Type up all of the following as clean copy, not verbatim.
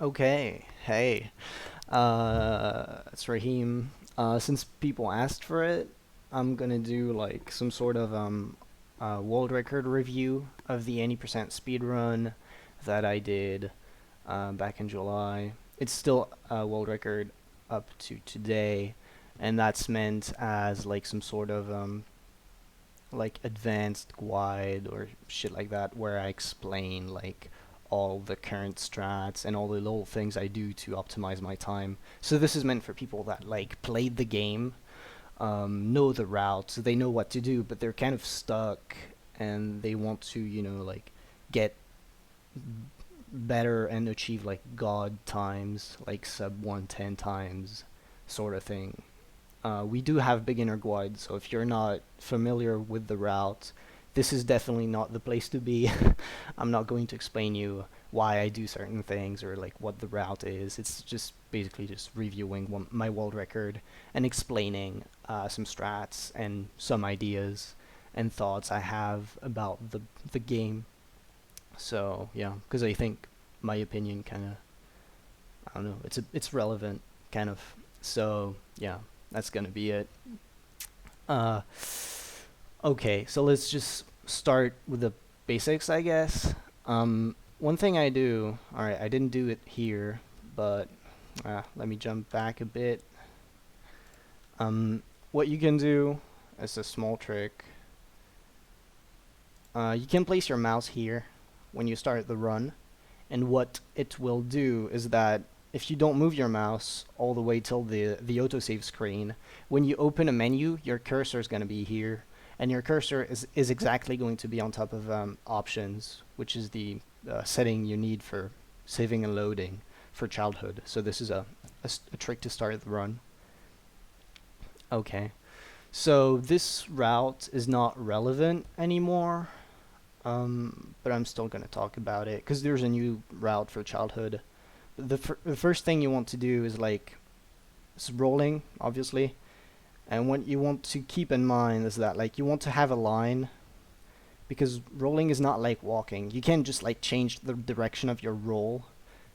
Okay, hey, it's Raheem. Since people asked for it, I'm gonna do like some sort of world record review of the 80% speed run that I did back in July. It's still a world record up to today, and that's meant as like some sort of like advanced guide or shit like that where I explain like all the current strats and all the little things I do to optimize my time. So this is meant for people that like played the game, know the routes, they know what to do, but they're kind of stuck and they want to, like get better and achieve like god times, like sub 110 times sort of thing. We do have beginner guides, so if you're not familiar with the route, this is definitely not the place to be. I'm not going to explain you why I do certain things or like what the route is. It's just basically just reviewing my world record and explaining some strats and some ideas and thoughts I have about the game. So yeah, because I think my opinion kind of, I don't know, it's relevant kind of. So yeah, that's gonna be it. Uh, okay, so let's just start with the basics, I guess. One thing I do, all right, I didn't do it here, but let me jump back a bit. What you can do as a small trick, you can place your mouse here when you start the run, and what it will do is that if you don't move your mouse all the way till the autosave screen, when you open a menu, your cursor is going to be here, and your cursor is exactly going to be on top of options, which is the setting you need for saving and loading for childhood. So this is a trick to start the run. Okay, so this route is not relevant anymore, but I'm still going to talk about it because there's a new route for childhood. The first thing you want to do is like it's rolling, obviously, and what you want to keep in mind is that like you want to have a line because rolling is not like walking. You can't just like change the direction of your roll.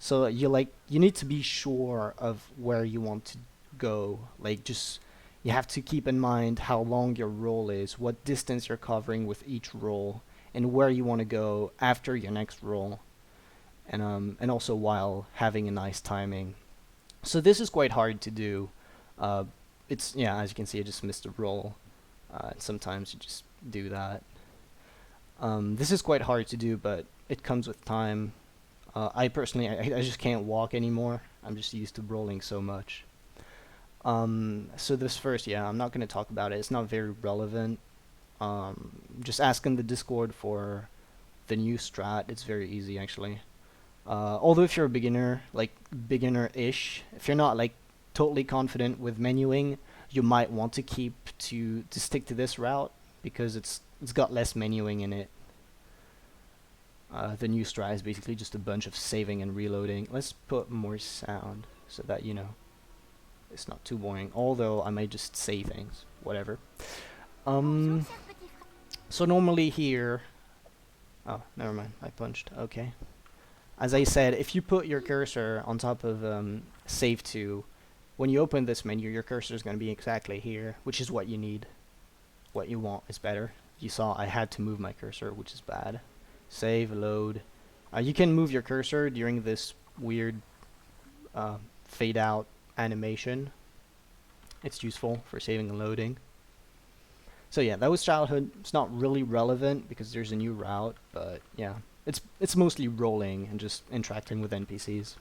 So you need to be sure of where you want to go. Like just you have to keep in mind how long your roll is, what distance you're covering with each roll, and where you want to go after your next roll. And also while having a nice timing. So this is quite hard to do. It's yeah, as you can see, I just missed a roll. Sometimes you just do that. This is quite hard to do, but it comes with time. I personally, I just can't walk anymore. I'm just used to rolling so much. So this first, yeah, I'm not going to talk about it. It's not very relevant. Just ask in the Discord for the new strat. It's very easy, actually. Although if you're a beginner, like beginner-ish, if you're not like totally confident with menuing, you might want to stick to this route because it's got less menuing in it. The new strat is basically just a bunch of saving and reloading. Let's put more sound so that it's not too boring. Although I might just say things, whatever. So normally here, oh never mind, I punched. Okay. As I said, if you put your cursor on top of save to, when you open this menu, your cursor is going to be exactly here, which is what you need. What you want is better. You saw I had to move my cursor, which is bad. Save, load. You can move your cursor during this weird fade out animation. It's useful for saving and loading. So yeah, that was childhood. It's not really relevant because there's a new route, but yeah. It's mostly rolling and just interacting with NPCs.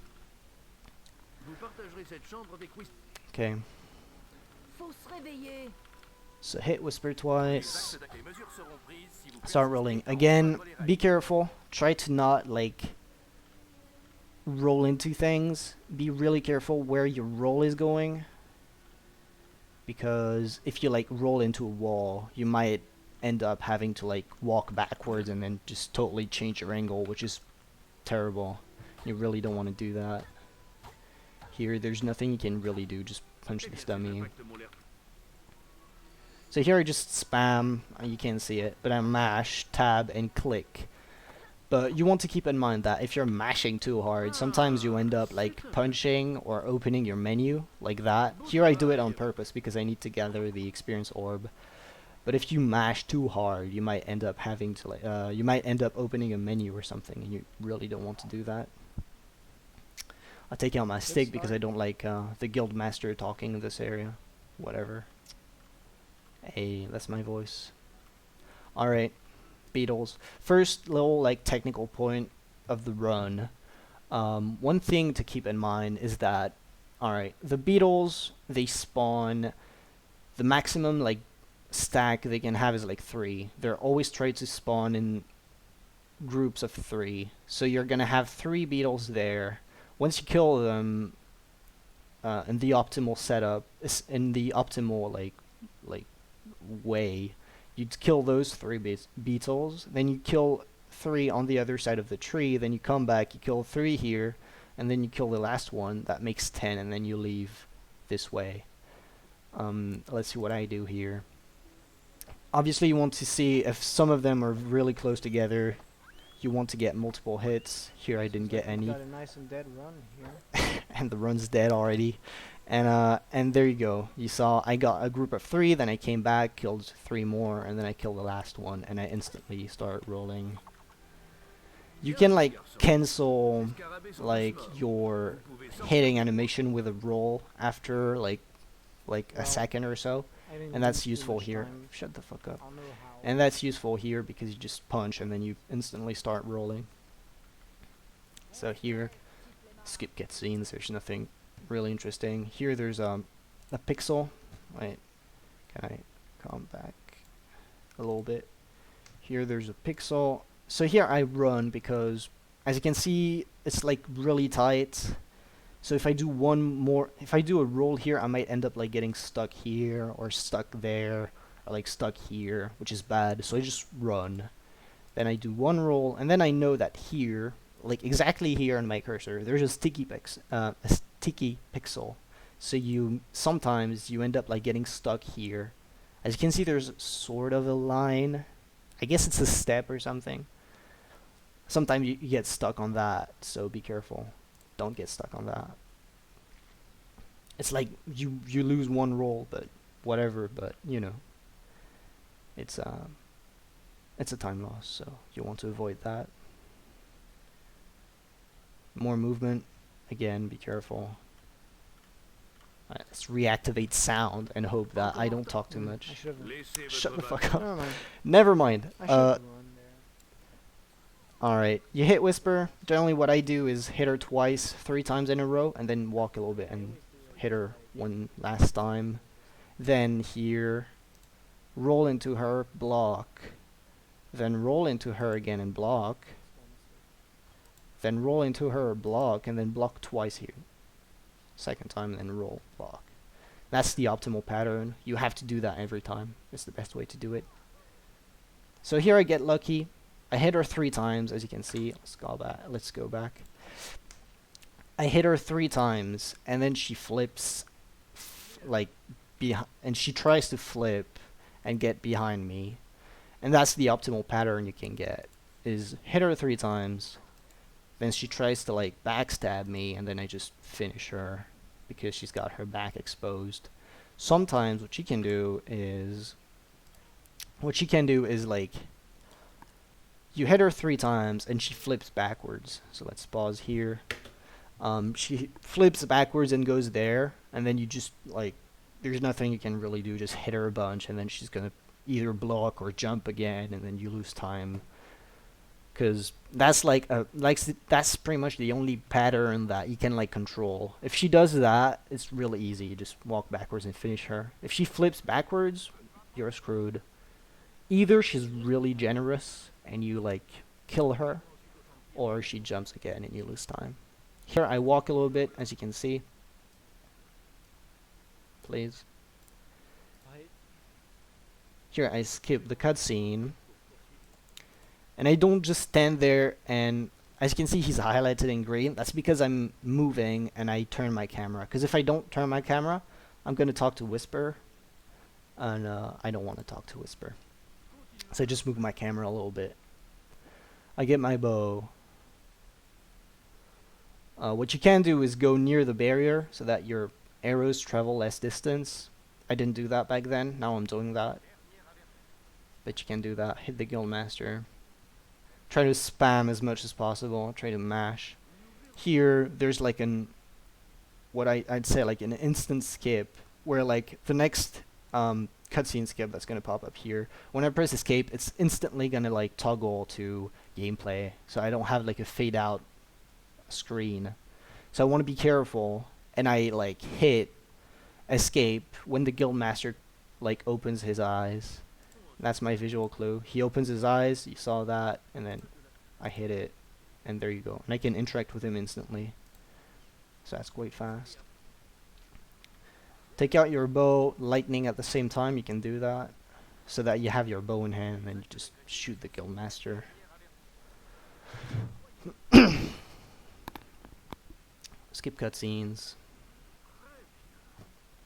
Okay. So hit whisper twice. Start rolling. Again, be careful. Try to not like roll into things. Be really careful where your roll is going. Because if you like roll into a wall, you might end up having to like walk backwards and then just totally change your angle, which is terrible. You really don't want to do that. Here, there's nothing you can really do, just punch this dummy. So here I just spam, you can't see it, but I mash, tab, and click. But you want to keep in mind that if you're mashing too hard, sometimes you end up like punching or opening your menu like that. Here I do it on purpose because I need to gather the experience orb. But if you mash too hard, you might end up having to like, you might end up opening a menu or something, and you really don't want to do that. I'll take out my stick because I don't like the guild master talking in this area. Whatever. Hey, that's my voice. Alright, beetles. First little like technical point of the run. One thing to keep in mind is that, alright, the beetles, they spawn, the maximum like stack they can have is like 3. They're always trying to spawn in groups of 3. So you're gonna have 3 beetles there. Once you kill them, in the optimal setup, in the optimal like way, you'd kill those 3 beetles, then you kill 3 on the other side of the tree, then you come back, you kill 3 here, and then you kill the last one. That makes 10, and then you leave this way. Let's see what I do here. Obviously you want to see if some of them are really close together. You want to get multiple hits. Here I didn't get any. Got a nice and dead run here. And the run's dead already. And there you go. You saw I got a group of 3, then I came back, killed 3 more, and then I killed the last one, and I instantly start rolling. You can like cancel like your hitting animation with a roll after like a second or so, and that's useful here. Shut the fuck up. And that's useful here because you just punch and then you instantly start rolling. So here, skip cutscenes, there's nothing really interesting. Here there's a pixel. Wait, can I come back a little bit? Here there's a pixel. So here I run because, as you can see, it's like really tight. So if I do if I do a roll here, I might end up like getting stuck here or stuck there, or like stuck here, which is bad. So I just run. Then I do one roll, and then I know that here, like exactly here on my cursor, there's a sticky pixel. So sometimes you end up like getting stuck here. As you can see, there's sort of a line. I guess it's a step or something. Sometimes you get stuck on that, so be careful. Don't get stuck on that. It's like you lose one roll, but whatever. But you know, it's a time loss, so you want to avoid that. More movement. Again, be careful. Alright, let's reactivate sound and hope that I don't talk too much. Shut the fuck up. Never mind. Alright, you hit Whisper. Generally what I do is hit her twice, 3 times in a row, and then walk a little bit and hit her one last time. Then here, roll into her, block. Then roll into her again and block. Then roll into her, block, and then block twice here. Second time, and then roll, block. That's the optimal pattern. You have to do that every time. It's the best way to do it. So here I get lucky. I hit her 3 times, as you can see. Let's go back. I hit her 3 times, and then she flips, and she tries to flip and get behind me. And that's the optimal pattern you can get, is hit her 3 times, then she tries to like backstab me, and then I just finish her because she's got her back exposed. Sometimes what she can do is like, you hit her 3 times and she flips backwards. So let's pause here. She flips backwards and goes there, and then you just like, there's nothing you can really do, just hit her a bunch, and then she's gonna either block or jump again, and then you lose time. Cause that's that's pretty much the only pattern that you can like control. If she does that, it's really easy. You just walk backwards and finish her. If she flips backwards, you're screwed. Either she's really generous and you like kill her, or she jumps again and you lose time. Here I walk a little bit, as you can see. Please. Here I skip the cutscene. And I don't just stand there, and as you can see, he's highlighted in green. That's because I'm moving and I turn my camera. Because if I don't turn my camera, I'm going to talk to Whisper. And I don't want to talk to Whisper. So I just move my camera a little bit. I get my bow. What you can do is go near the barrier so that your arrows travel less distance. I didn't do that back then, now I'm doing that. But you can do that. Hit the guildmaster. Try to spam as much as possible. Try to mash. Here, there's like what I'd say like an instant skip, where like the next cutscene skip that's gonna pop up here, when I press escape, it's instantly gonna like toggle to gameplay, so I don't have like a fade out screen. So I want to be careful, and I like hit escape when the guildmaster like opens his eyes. That's my visual clue. He opens his eyes, you saw that, and then I hit it, and there you go. And I can interact with him instantly. So that's quite fast. Take out your bow, lightning at the same time, you can do that. So that you have your bow in hand, and then you just shoot the guildmaster. Skip cutscenes.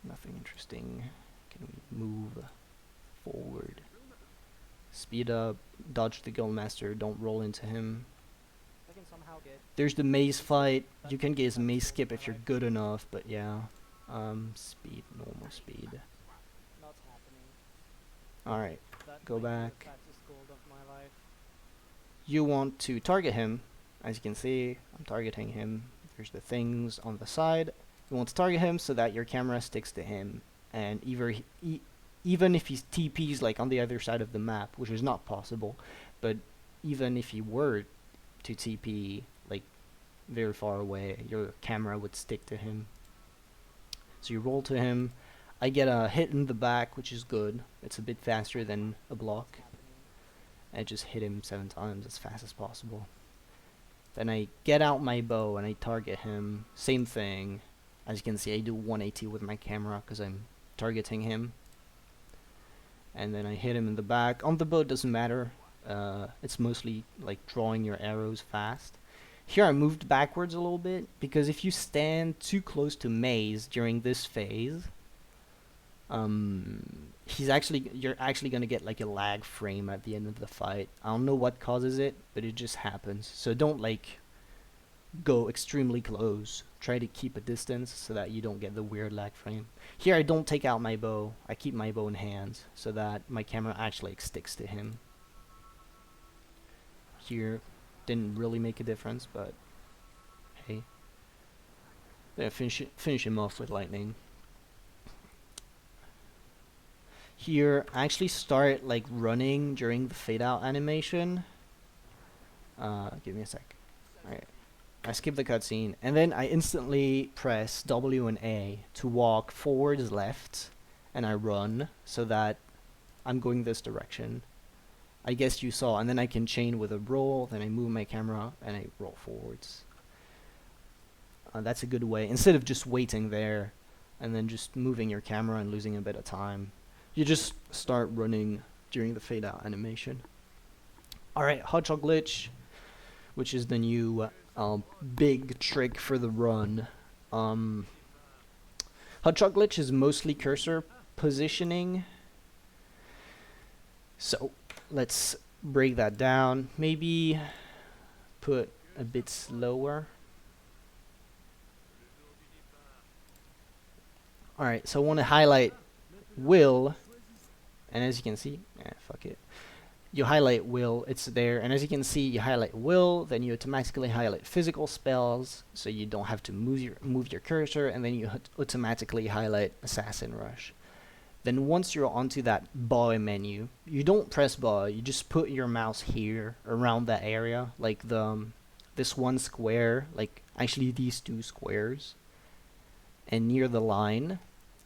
Nothing interesting. Can we move forward? Speed up, dodge the guildmaster, don't roll into him. I can somehow get. There's the maze fight. You can get a maze skip if you're good enough, but yeah. Speed, normal speed. Not happening. Alright, go back. Fastest gold of my life. You want to target him. As you can see, I'm targeting him. There's the things on the side. You want to target him so that your camera sticks to him. And even if he TPs like on the other side of the map, which is not possible, but even if he were to TP like very far away, your camera would stick to him. So you roll to him. I get a hit in the back, which is good. It's a bit faster than a block. I just hit him 7 times as fast as possible. Then I get out my bow and I target him. Same thing. As you can see, I do 180 with my camera because I'm targeting him. And then I hit him in the back. On the bow, it doesn't matter. It's mostly like drawing your arrows fast. Here I moved backwards a little bit because if you stand too close to Maze during this phase, you're actually gonna get like a lag frame at the end of the fight. I don't know what causes it, but it just happens. So don't like go extremely close. Try to keep a distance so that you don't get the weird lag frame. Here I don't take out my bow. I keep my bow in hand so that my camera actually sticks to him. Here didn't really make a difference, but hey. Then finish him off with lightning. Here, I actually start like running during the fade out animation. Give me a sec. Alright. I skip the cutscene, and then I instantly press W and A to walk forwards left, and I run so that I'm going this direction. I guess you saw, and then I can chain with a roll, then I move my camera, and I roll forwards. That's a good way, instead of just waiting there, and then just moving your camera and losing a bit of time. You just start running during the fade out animation. Alright, hotshot glitch, which is the new big trick for the run. Hotshot glitch is mostly cursor positioning. So let's break that down. Maybe put a bit slower. Alright, so I want to highlight Will, and as you can see, fuck it. You highlight Will, it's there, and as you can see, you highlight Will, then you automatically highlight physical spells, so you don't have to move your cursor, and then you automatically highlight Assassin Rush. Then once you're onto that bow menu, you don't press bow, you just put your mouse here, around that area, like this one square, like actually these 2 squares, and near the line,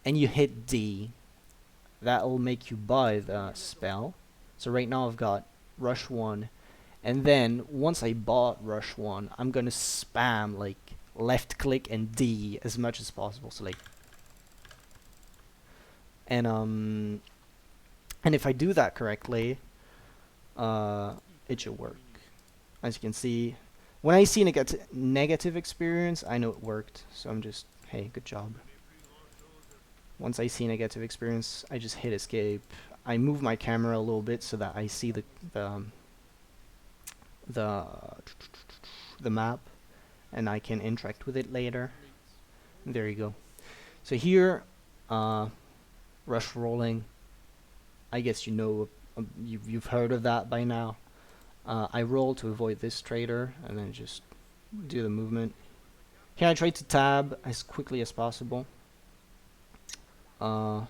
and you hit D. That will make you buy the spell. So right now I've got Rush 1, and then once I bought Rush 1, I'm gonna spam like left click and D as much as possible. So like, and if I do that correctly, it should work. As you can see, when I see negative experience, I know it worked. So I'm just, hey, good job. Once I see negative experience, I just hit escape. I move my camera a little bit so that I see the map, and I can interact with it later. There you go. So here, rush rolling. I guess you know, you've heard of that by now. I roll to avoid this trader, and then just do the movement. Here I try to tab as quickly as possible. I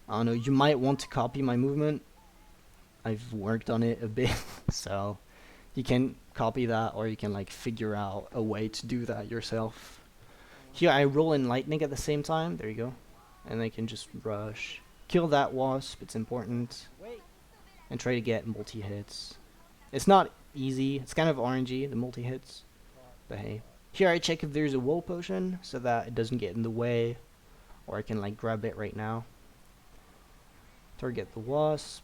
don't know, you might want to copy my movement. I've worked on it a bit, so you can copy that, or you can like figure out a way to do that yourself. Here I roll in lightning at the same time, there you go. And I can just rush. Kill that wasp, it's important. And try to get multi-hits. It's not easy, it's kind of RNG, the multi-hits. But hey. Here I check if there's a wall potion, so that it doesn't get in the way. Or I can like grab it right now. Target the wasp.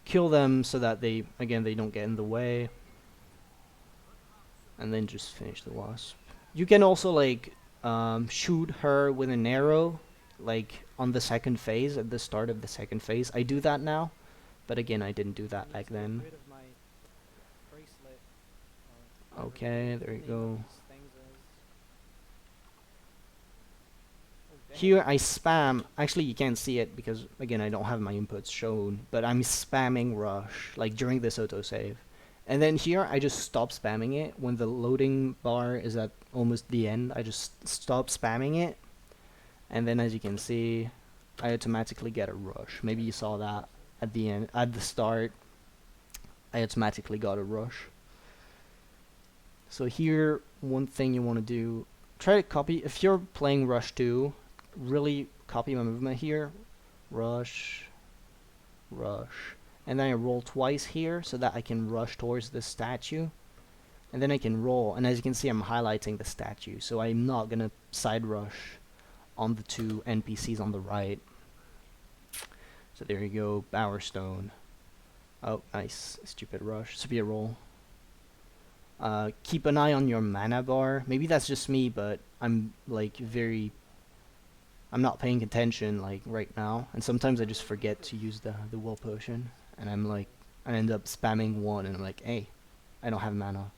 Kill them so that they don't get in the way. And then just finish the wasp. You can also like shoot her with an arrow, like on the second phase, at the start of the second phase. I do that now, but again, I didn't do that back then. Okay, there you go. Here I spam, actually you can't see it because again I don't have my inputs shown, but I'm spamming rush, like during this autosave. And then here I just stop spamming it when the loading bar is at almost the end. I just stop spamming it, and then as you can see, I automatically get a rush. Maybe you saw that at the end, at the start, I automatically got a rush. So here, one thing you want to do, try to copy, if you're playing Rush 2, really copy my movement here. Rush, rush. And then I roll twice here so that I can rush towards the statue. And then I can roll, and as you can see I'm highlighting the statue, so I'm not gonna side rush on the two NPCs on the right. So there you go, Bowerstone. Oh, nice. Stupid rush. Spear roll. Keep an eye on your mana bar. Maybe that's just me, but I'm like I'm not paying attention like right now, and sometimes I just forget to use the will potion, and I end up spamming one, and I'm like, hey, I don't have mana.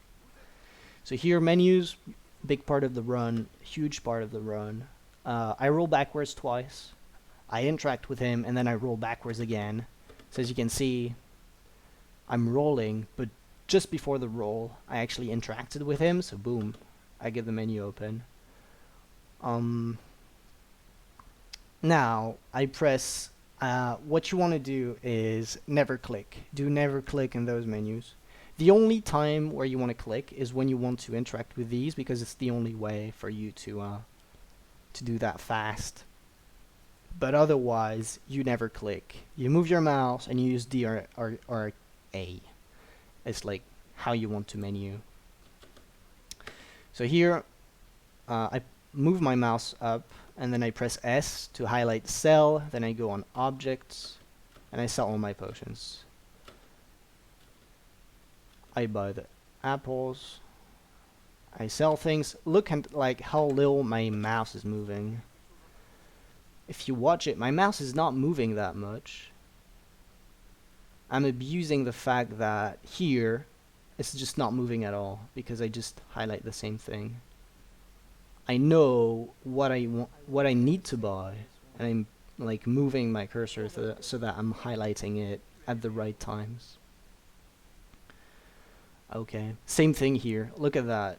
So here, menus, big part of the run, huge part of the run. I roll backwards twice. I interact with him, and then I roll backwards again. So as you can see, I'm rolling, but just before the roll, I actually interacted with him, so boom, I get the menu open. Now, I press, what you want to do is never click. Do never click in those menus. The only time where you want to click is when you want to interact with these, because it's the only way for you to do that fast. But otherwise, you never click. You move your mouse and you use D or A. It's like how you want to menu. So here, I move my mouse up, and then I press S to highlight sell, then I go on objects, and I sell all my potions. I buy the apples, I sell things. Look at like how little my mouse is moving. If you watch it, my mouse is not moving that much. I'm abusing the fact that here, it's just not moving at all, because I just highlight the same thing. I know what I need to buy, and I'm like moving my cursor so that I'm highlighting it at the right times. Okay, same thing here. Look at that.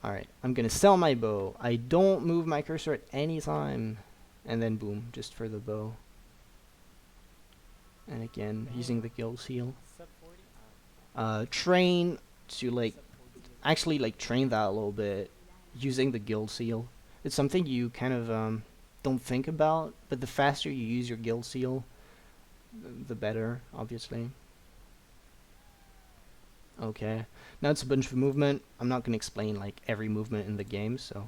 Alright, I'm gonna sell my bow. I don't move my cursor at any time. And then boom, just for the bow. And again, using the guild seal. Train to like actually like train that a little bit using the guild seal. It's something you kind of don't think about, but the faster you use your guild seal, the better, obviously. Okay, now it's a bunch of movement. I'm not gonna explain like every movement in the game, so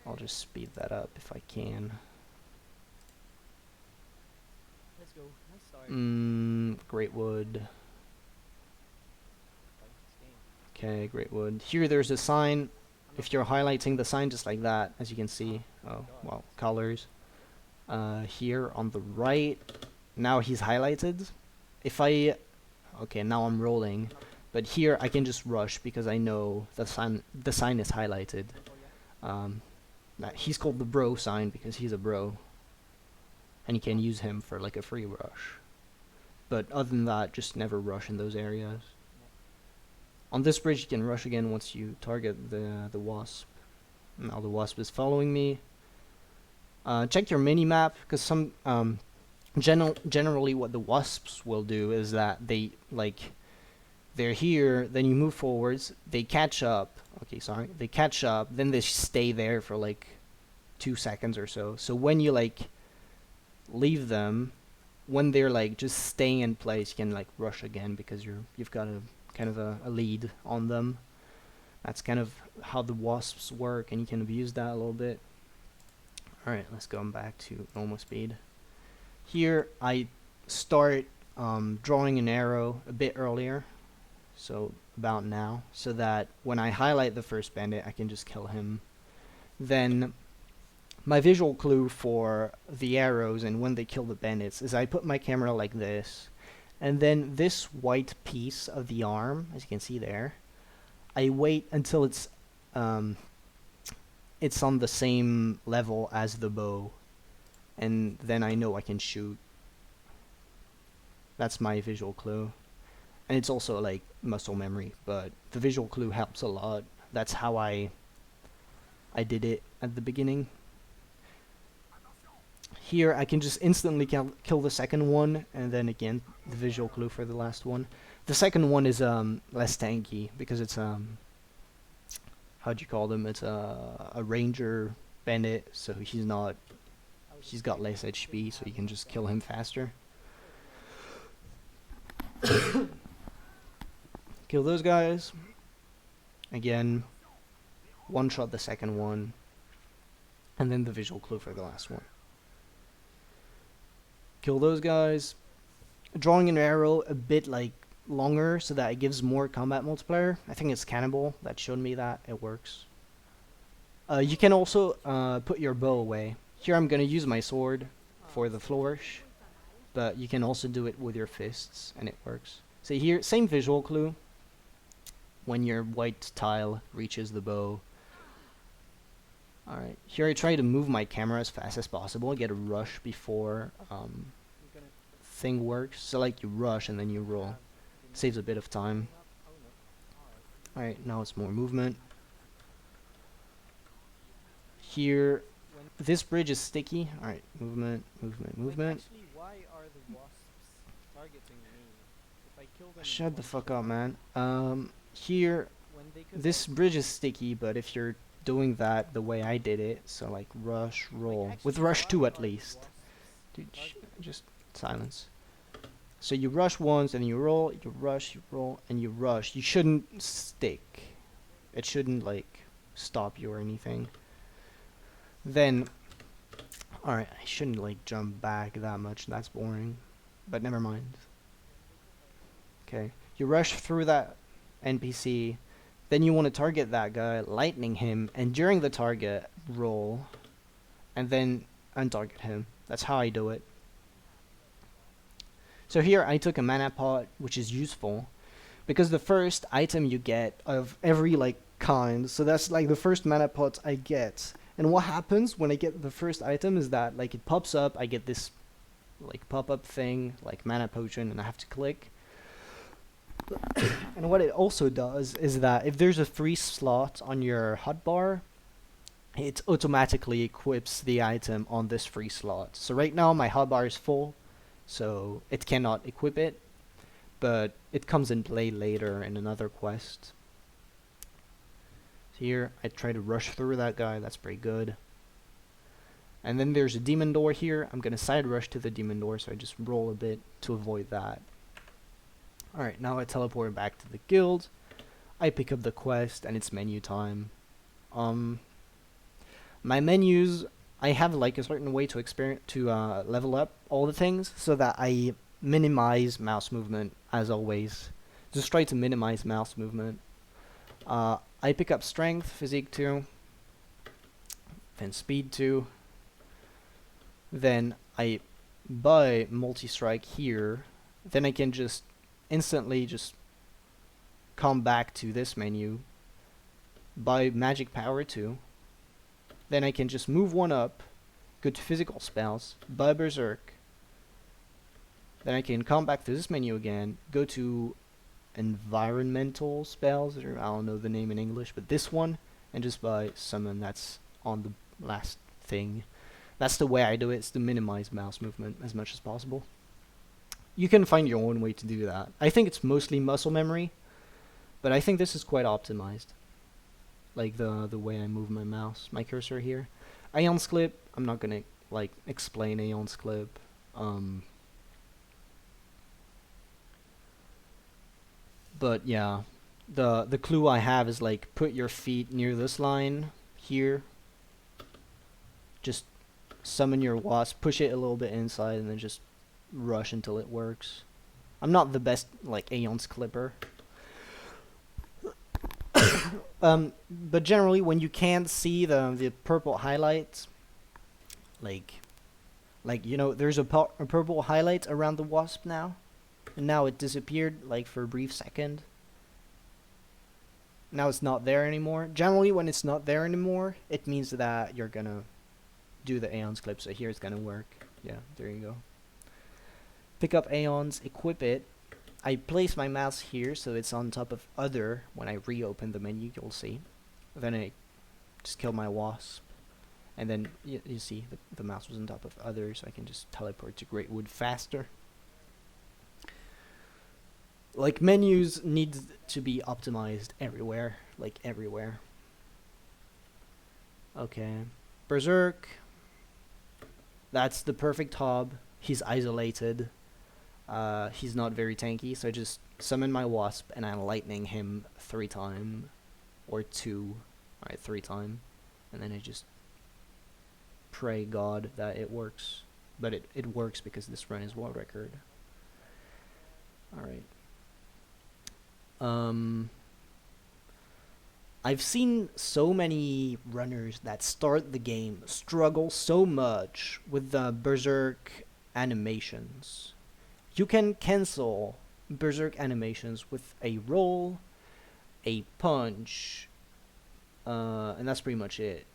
I'll just speed that up if I can. Let's go. Nice start. Great wood. Okay, great wood. Here there's a sign. If you're highlighting the sign just like that, as you can see, oh, well, colors. here on the right. Now he's highlighted. If I... Okay, now I'm rolling. But here I can just rush because I know the sign is highlighted. He's called the bro sign because he's a bro. And you can use him for like a free rush. But other than that, just never rush in those areas. On this bridge you can rush again once you target the Wasp. Now the Wasp is following me. Check your mini-map, because some generally what the Wasps will do is that they're here, then you move forwards, they catch up, they catch up, then they stay there for like 2 seconds or so. So when you like leave them, when they're like just staying in place, you can like rush again because you've got a kind of a lead on them. That's kind of how the Wasps work, and you can abuse that a little bit. Alright, let's go back to normal speed. Here I start drawing an arrow a bit earlier, so about now, so that when I highlight the first bandit I can just kill him. Then my visual clue for the arrows and when they kill the bandits is I put my camera like this, and then this white piece of the arm, as you can see there, I wait until it's on the same level as the bow, and then I know I can shoot. That's my visual clue. And it's also like muscle memory, but the visual clue helps a lot. That's how I did it at the beginning. Here I can just instantly kill the second one, and then again the visual clue for the last one. The second one is less tanky because it's how'd you call them? It's a ranger bandit, so he's got less HP, so you can just kill him faster. Kill those guys. Again, one shot the second one, and then the visual clue for the last one. Kill those guys. Drawing an arrow a bit like longer so that it gives more combat multiplier. I think it's Cannibal that showed me that it works. You can also put your bow away. Here I'm gonna use my sword for the flourish, but you can also do it with your fists and it works. So here, same visual clue. When your white tile reaches the bow. Alright, here I try to move my camera as fast as possible, get a rush before thing works. So like you rush and then you roll. Saves a bit of time. Alright, now it's more movement. Here, this bridge is sticky. Alright, movement, movement, movement. Actually, why are the Wasps targeting me? If I kill them, Shut the fuck up, man. Here, this bridge is sticky, but if you're doing that the way I did it, so like rush, roll, with rush 2 at least. Dude, just silence. So you rush once, and you roll, you rush, you roll, and you rush. You shouldn't stick. It shouldn't like stop you or anything. Then, alright, I shouldn't like jump back that much, that's boring. But never mind. Okay, you rush through that NPC, then you want to target that guy, lightning him, and during the target, roll, and then untarget him. That's how I do it. So here I took a mana pot, which is useful, because the first item you get of every like kind, so that's like the first mana pot I get. And what happens when I get the first item is that like it pops up, I get this like pop-up thing, like mana potion, and I have to click. And what it also does is that if there's a free slot on your hotbar, it automatically equips the item on this free slot. So right now my hotbar is full, so it cannot equip it, but it comes in play later in another quest. So here I try to rush through that guy, that's pretty good. And then there's a demon door here. I'm gonna side rush to the demon door, so I just roll a bit to avoid that. Alright, now I teleport back to the guild. I pick up the quest and it's menu time. My menus, I have like a certain way to level up all the things so that I minimize mouse movement as always. Just try to minimize mouse movement. I pick up strength, physique 2, then speed 2. then I buy multi-strike here, then I can just instantly just come back to this menu, buy magic power 2, then I can just move one up, go to physical spells, buy berserk, then I can come back to this menu again, go to environmental spells, or I don't know the name in English, but this one, and just buy summon. That's on the last thing. That's the way I do it, is to minimize mouse movement as much as possible. You can find your own way to do that. I think it's mostly muscle memory, but I think this is quite optimized. Like the way I move my mouse, my cursor here. Aeon's Clip, I'm not gonna like explain Aeon's Clip. But yeah, the clue I have is like put your feet near this line here. Just summon your wasp, push it a little bit inside, and then just rush until it works. I'm not the best like Aeon's Clipper. But generally, when you can't see the purple highlights, like you know, there's a purple highlight around the wasp now, and now it disappeared like for a brief second. Now it's not there anymore. Generally, when it's not there anymore, it means that you're gonna do the Aeon's Clip. So here it's gonna work. Yeah, there you go. Pick up Aeons, equip it. I place my mouse here so it's on top of other. When I reopen the menu, you'll see. Then I just kill my wasp. And then you see the mouse was on top of other, so I can just teleport to Great Wood faster. Like, menus need to be optimized everywhere. Like, everywhere. Okay. Berserk. That's the perfect hob. He's isolated. He's not very tanky, so I just summon my wasp and I lightning him 3 times. Or 2. Alright, 3 times. And then I just pray God that it works. But it works because this run is world record. Alright. I've seen so many runners that start the game struggle so much with the berserk animations. You can cancel berserk animations with a roll, a punch, and that's pretty much it.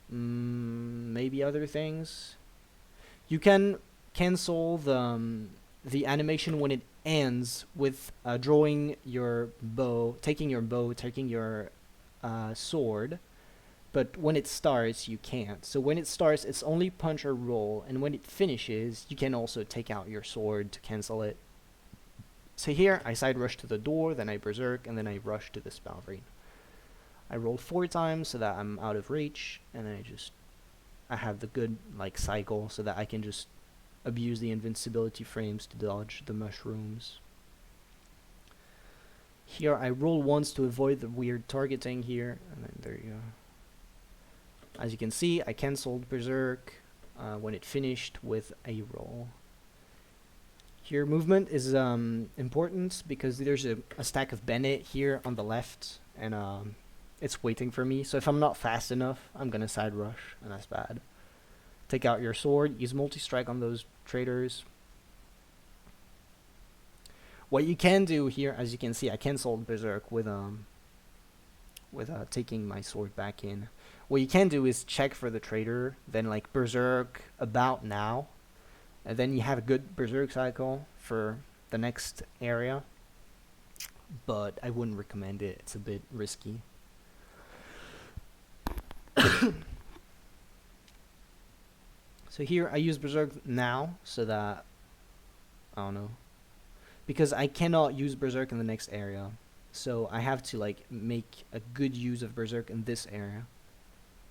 Maybe other things. You can cancel the animation when it ends with drawing your bow, taking your sword, but when it starts you can't. So when it starts it's only punch or roll, and when it finishes you can also take out your sword to cancel it. So here I side rush to the door, then I berserk, and then I rush to this Balverine. I roll 4 times so that I'm out of reach, and then I have the good like cycle so that I can just abuse the invincibility frames to dodge the mushrooms. Here I roll once to avoid the weird targeting here, and then there you go. As you can see, I cancelled berserk when it finished with a roll. Here movement is important because there's a stack of bandit here on the left, and it's waiting for me. So if I'm not fast enough, I'm gonna side rush, and that's bad. Take out your sword, use multi-strike on those traders. What you can do here, as you can see, I cancelled berserk with taking my sword back in. What you can do is check for the trader, then like berserk about now, and then you have a good berserk cycle for the next area. But I wouldn't recommend it. It's a bit risky. So here I use berserk now so that I don't know, because I cannot use berserk in the next area, so I have to like make a good use of berserk in this area,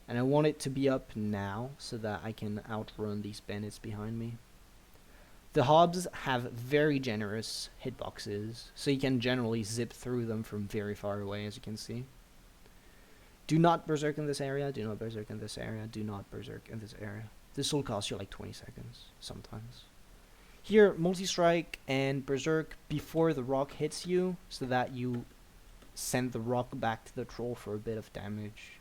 and I want it to be up now so that I can outrun these bandits behind me. The hobs have very generous hitboxes, so you can generally zip through them from very far away, as you can see. Do not berserk in this area, do not berserk in this area, do not berserk in this area. This will cost you like 20 seconds sometimes. Here, multi-strike and berserk before the rock hits you, so that you send the rock back to the troll for a bit of damage.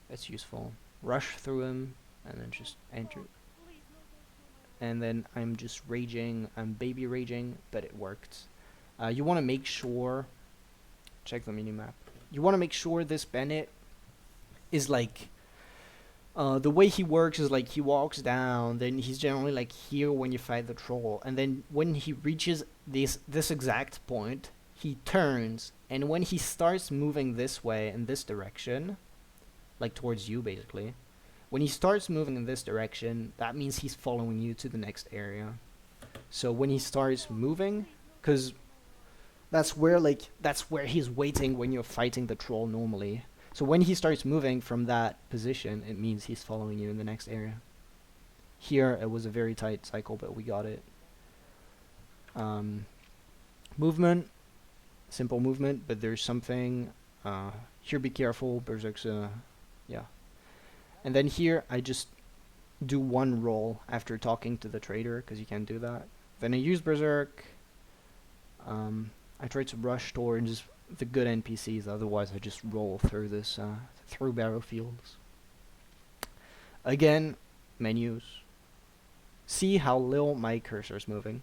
That's useful. Rush through him, and then just enter. and then I'm just raging. I'm baby raging, but it worked. You want to make sure, check the minimap. You want to make sure this bandit is like, the way he works is like he walks down, then he's generally like here when you fight the troll, and then when he reaches this exact point, he turns, and when he starts moving this way in this direction, like towards you basically, when he starts moving in this direction, that means he's following you to the next area. So when he starts moving, because that's where he's waiting when you're fighting the troll normally. So when he starts moving from that position, it means he's following you in the next area. Here, it was a very tight cycle, but we got it. Movement, simple movement, but there's something. Here, be careful, Berserk's, yeah. And then here, I just do one roll after talking to the trader, because you can't do that. Then I use Berserk. I try to rush towards the good NPCs, otherwise I just roll through this, through battlefields. Again, menus. See how little my cursor is moving.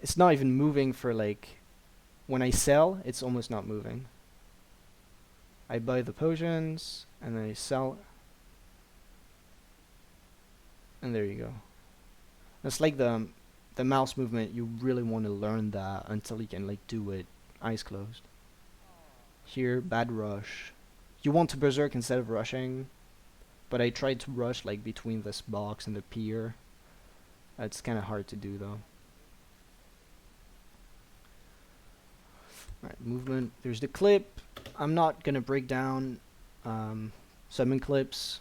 It's not even moving for like, when I sell, it's almost not moving. I buy the potions, and then I sell. And there you go. That's like the mouse movement. You really want to learn that until you can like do it eyes closed. Here, bad rush. You want to berserk instead of rushing, but I tried to rush like between this box and the pier. It's kind of hard to do though. Alright, movement. There's the clip. I'm not gonna break down summon clips.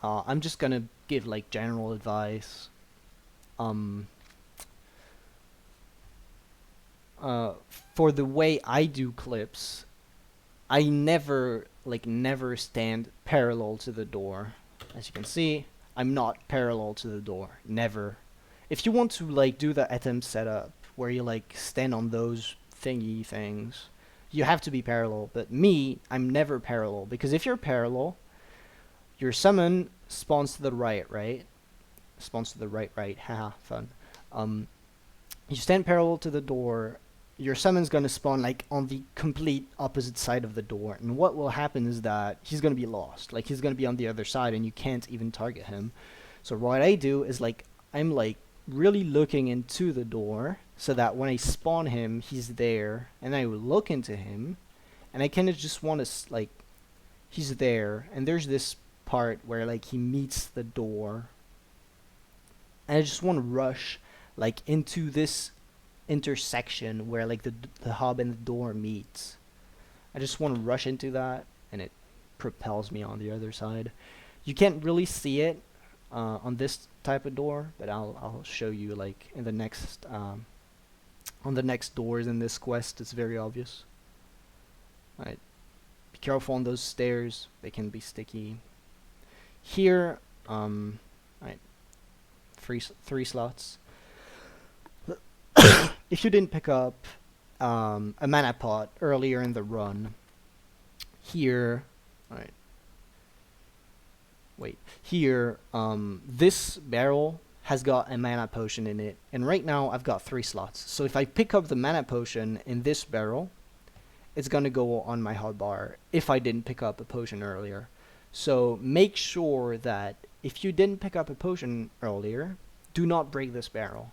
I'm just gonna give like general advice. For the way I do clips, I never stand parallel to the door. As you can see, I'm not parallel to the door. Never. If you want to like do the Etem setup where you like stand on those thingy things, you have to be parallel. But me, I'm never parallel, because if you're parallel, your summon spawns to the right? Spawns to the right, haha, fun. You stand parallel to the door, your summon's gonna spawn like on the complete opposite side of the door, and what will happen is that he's gonna be lost. Like he's gonna be on the other side and you can't even target him. So what I do is like, I'm like really looking into the door so that when I spawn him, he's there, and I look into him, and I kinda just wanna like, he's there, and there's this part where like he meets the door, and I just wanna rush like into this intersection where like the hub and the door meets. I just want to rush into that, and it propels me on the other side. You can't really see it on this type of door, but I'll show you like in the next on the next doors in this quest. It's very obvious. Alright, be careful on those stairs, they can be sticky. Here, alright, three slots. If you didn't pick up a mana pot earlier in the run, here, alright, wait, here, this barrel has got a mana potion in it, and right now I've got 3 slots. So if I pick up the mana potion in this barrel, it's gonna go on my hotbar if I didn't pick up a potion earlier. So make sure that if you didn't pick up a potion earlier, do not break this barrel.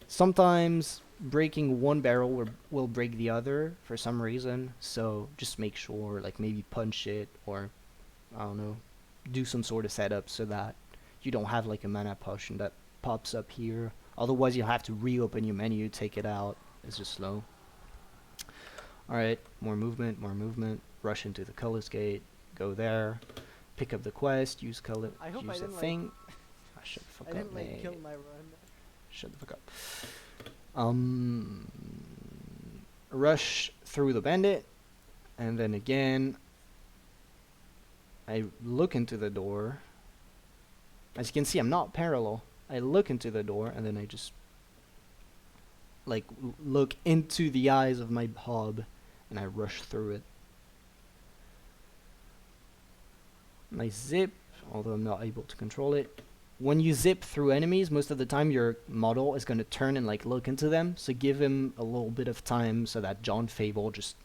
Sometimes breaking one barrel will break the other for some reason, so just make sure, like maybe punch it, or I don't know, do some sort of setup so that you don't have like a mana potion that pops up here. Otherwise you'll have to reopen your menu, take it out. It's just slow. Alright, more movement, rush into the colors gate, go there, pick up the quest, use color, use the thing. Shut the fuck up, didn't mate. kill my run. Shut the fuck up. Rush through the bandit, and then again, I look into the door. As you can see, I'm not parallel. I look into the door, and then I just like look into the eyes of my hub, and I rush through it. Nice zip, although I'm not able to control it. when you zip through enemies, most of the time your model is going to turn and like look into them. So give him a little bit of time so that John Fable just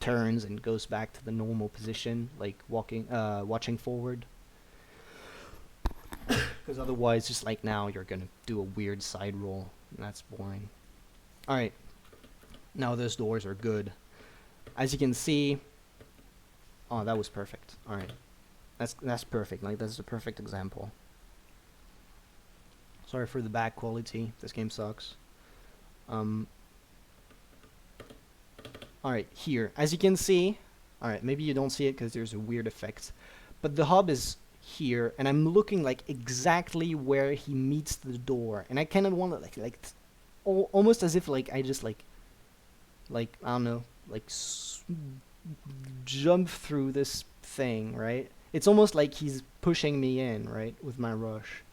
turns and goes back to the normal position, like watching forward. Because otherwise, just like now, you're going to do a weird side roll, and that's boring. Alright, now those doors are good. As you can see, oh, that was perfect. Alright, that's perfect. Like, that's a perfect example. Sorry for the bad quality. This game sucks. Alright, here. As you can see, alright, maybe you don't see it because there's a weird effect. But the hub is here, and I'm looking like exactly where he meets the door. And I kind of want to almost as if like I just like I don't know, like jump through this thing, right? It's almost like he's pushing me in, right, with my rush.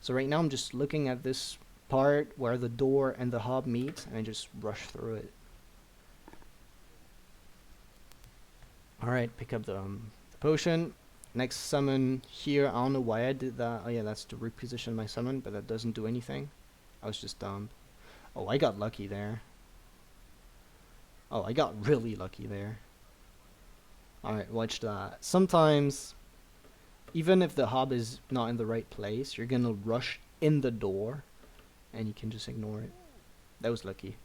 So right now I'm just looking at this part where the door and the hub meet, and I just rush through it. Alright, pick up the potion. Next summon here. I don't know why I did that. Oh yeah, that's to reposition my summon, but that doesn't do anything. I was just dumb. Oh, I got lucky there. Oh, I got really lucky there. Alright, watch that. Sometimes, even if the hub is not in the right place, you're gonna rush in the door, and you can just ignore it. That was lucky.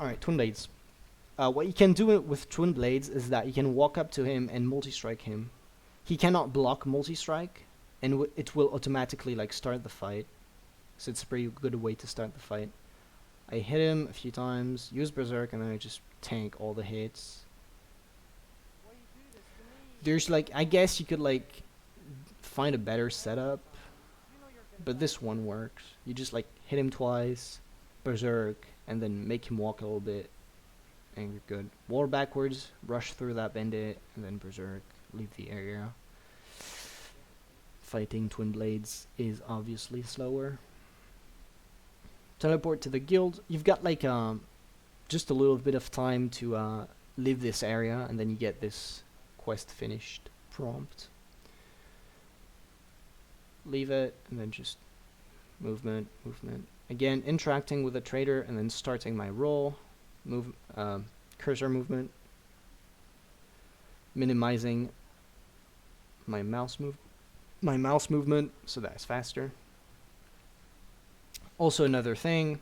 Alright, Twin Blades. What you can do with Twin Blades is that you can walk up to him and multi-strike him. He cannot block multi-strike, and it will automatically like start the fight. So it's a pretty good way to start the fight. I hit him a few times, use Berserk, and then I just tank all the hits. There's like, I guess you could like find a better setup, but this one works. You just like hit him twice, Berserk, and then make him walk a little bit, and you're good. War backwards, rush through that bandit, and then Berserk, leave the area. Fighting Twin Blades is obviously slower. Teleport to the guild. You've got like just a little bit of time to leave this area, and then you get this quest finished prompt. Leave it, and then just movement. Again, interacting with the trader, and then starting my roll. Cursor movement. Minimizing my mouse movement so that it's faster. Also another thing,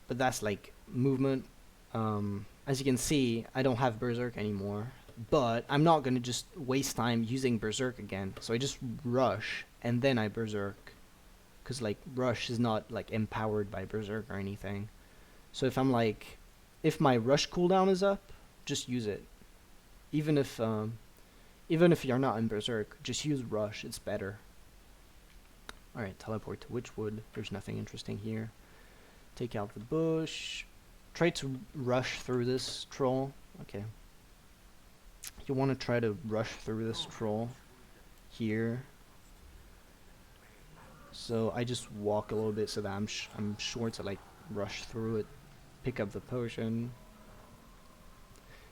but that's like movement. As you can see, I don't have Berserk anymore, but I'm not gonna just waste time using Berserk again. So I just rush and then I Berserk, cause like rush is not like empowered by Berserk or anything. So if I'm like, if my rush cooldown is up, just use it. Even if you're not in Berserk, just use rush. It's better. Alright, teleport to Witchwood. There's nothing interesting here. Take out the bush. Try to rush through this troll. Okay. You want to try to rush through this troll here. So I just walk a little bit so that I'm sure to like rush through it. Pick up the potion.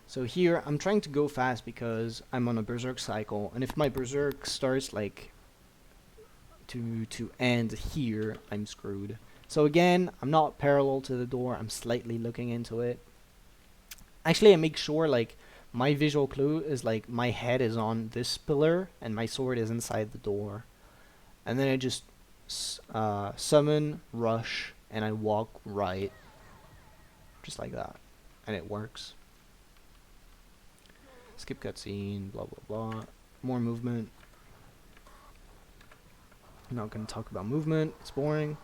So here I'm trying to go fast because I'm on a Berserk cycle, and if my Berserk starts like to end here, I'm screwed. So again, I'm not parallel to the door, I'm slightly looking into it. Actually, I make sure like my visual clue is like my head is on this pillar and my sword is inside the door. And then I just summon, rush, and I walk right. Just like that. And it works. Skip cutscene, blah blah blah. More movement. I'm not going to talk about movement. It's boring.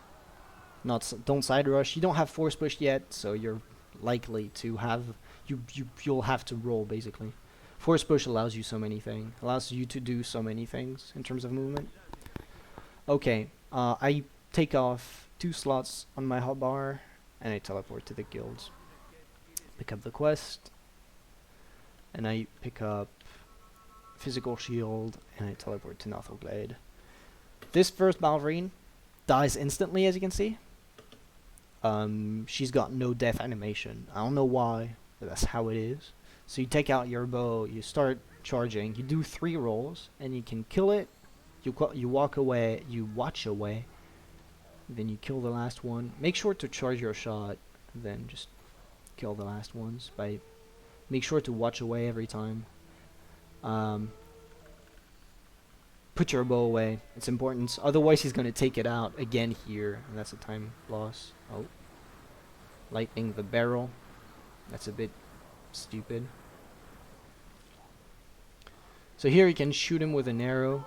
Don't side rush. You don't have force push yet, so you're likely to have you'll have to roll basically. Force push allows you so many things. Allows you to do so many things in terms of movement. Okay, I take off 2 slots on my hotbar and I teleport to the guilds. Pick up the quest, and I pick up physical shield and I teleport to Nothelglade. This first Balverine dies instantly, as you can see. She's got no death animation. I don't know why, but that's how it is. So you take out your bow, you start charging, you do 3 rolls, and you can kill it. You walk away, you watch away, then you kill the last one. Make sure to charge your shot, then just kill the last ones by make sure to watch away every time. Put your bow away, it's important, otherwise he's gonna take it out again here, and that's a time loss. Oh, lightning the barrel, that's a bit stupid. So here you can shoot him with an arrow.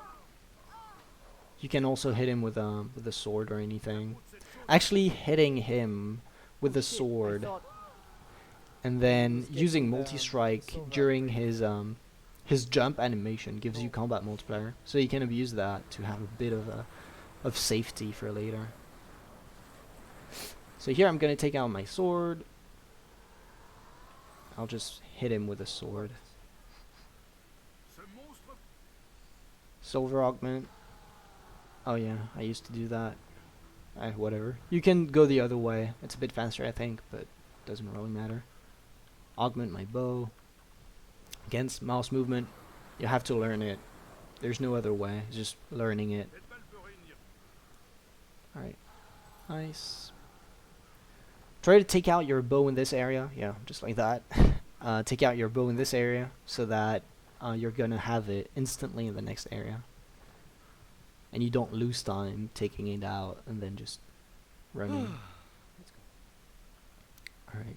You can also hit him with a sword or anything. Actually, hitting him with the sword and then using multi-strike during his jump animation gives you combat multiplier. So you can abuse that to have a bit of safety for later. So here I'm gonna take out my sword. I'll just hit him with a sword. Silver augment. Oh yeah, I used to do that. Whatever. You can go the other way. It's a bit faster, I think, but doesn't really matter. Augment my bow. Against mouse movement, you have to learn it. There's no other way. It's just learning it. Alright. Nice. Try to take out your bow in this area. Yeah, just like that. Take out your bow in this area so that you're gonna have it instantly in the next area. And you don't lose time taking it out and then just running. Alright.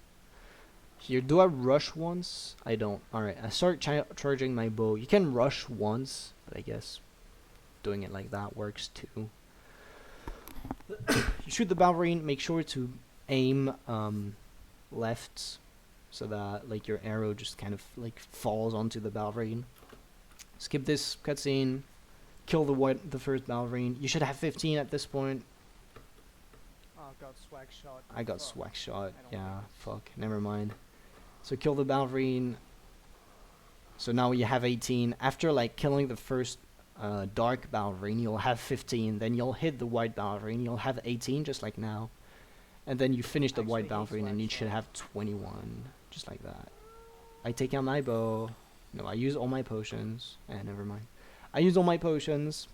Here, do I rush once? I don't. Alright, I start charging my bow. You can rush once, but I guess doing it like that works too. You shoot the Balverine, make sure to aim left so that like your arrow just kind of like falls onto the Balverine. Skip this cutscene. Kill the first Balverine. You should have 15 at this point. Oh, got swag shot. I got swag shot. Yeah, fuck. Never mind. So kill the Balverine. So now you have 18. After like killing the first dark Balverine, you'll have 15. Then you'll hit the white Balverine. You'll have 18, just like now. And then you finish the white Balverine, and you should have 21, just like that. I take out my bow. No, I use all my potions. Never mind. I use all my potions.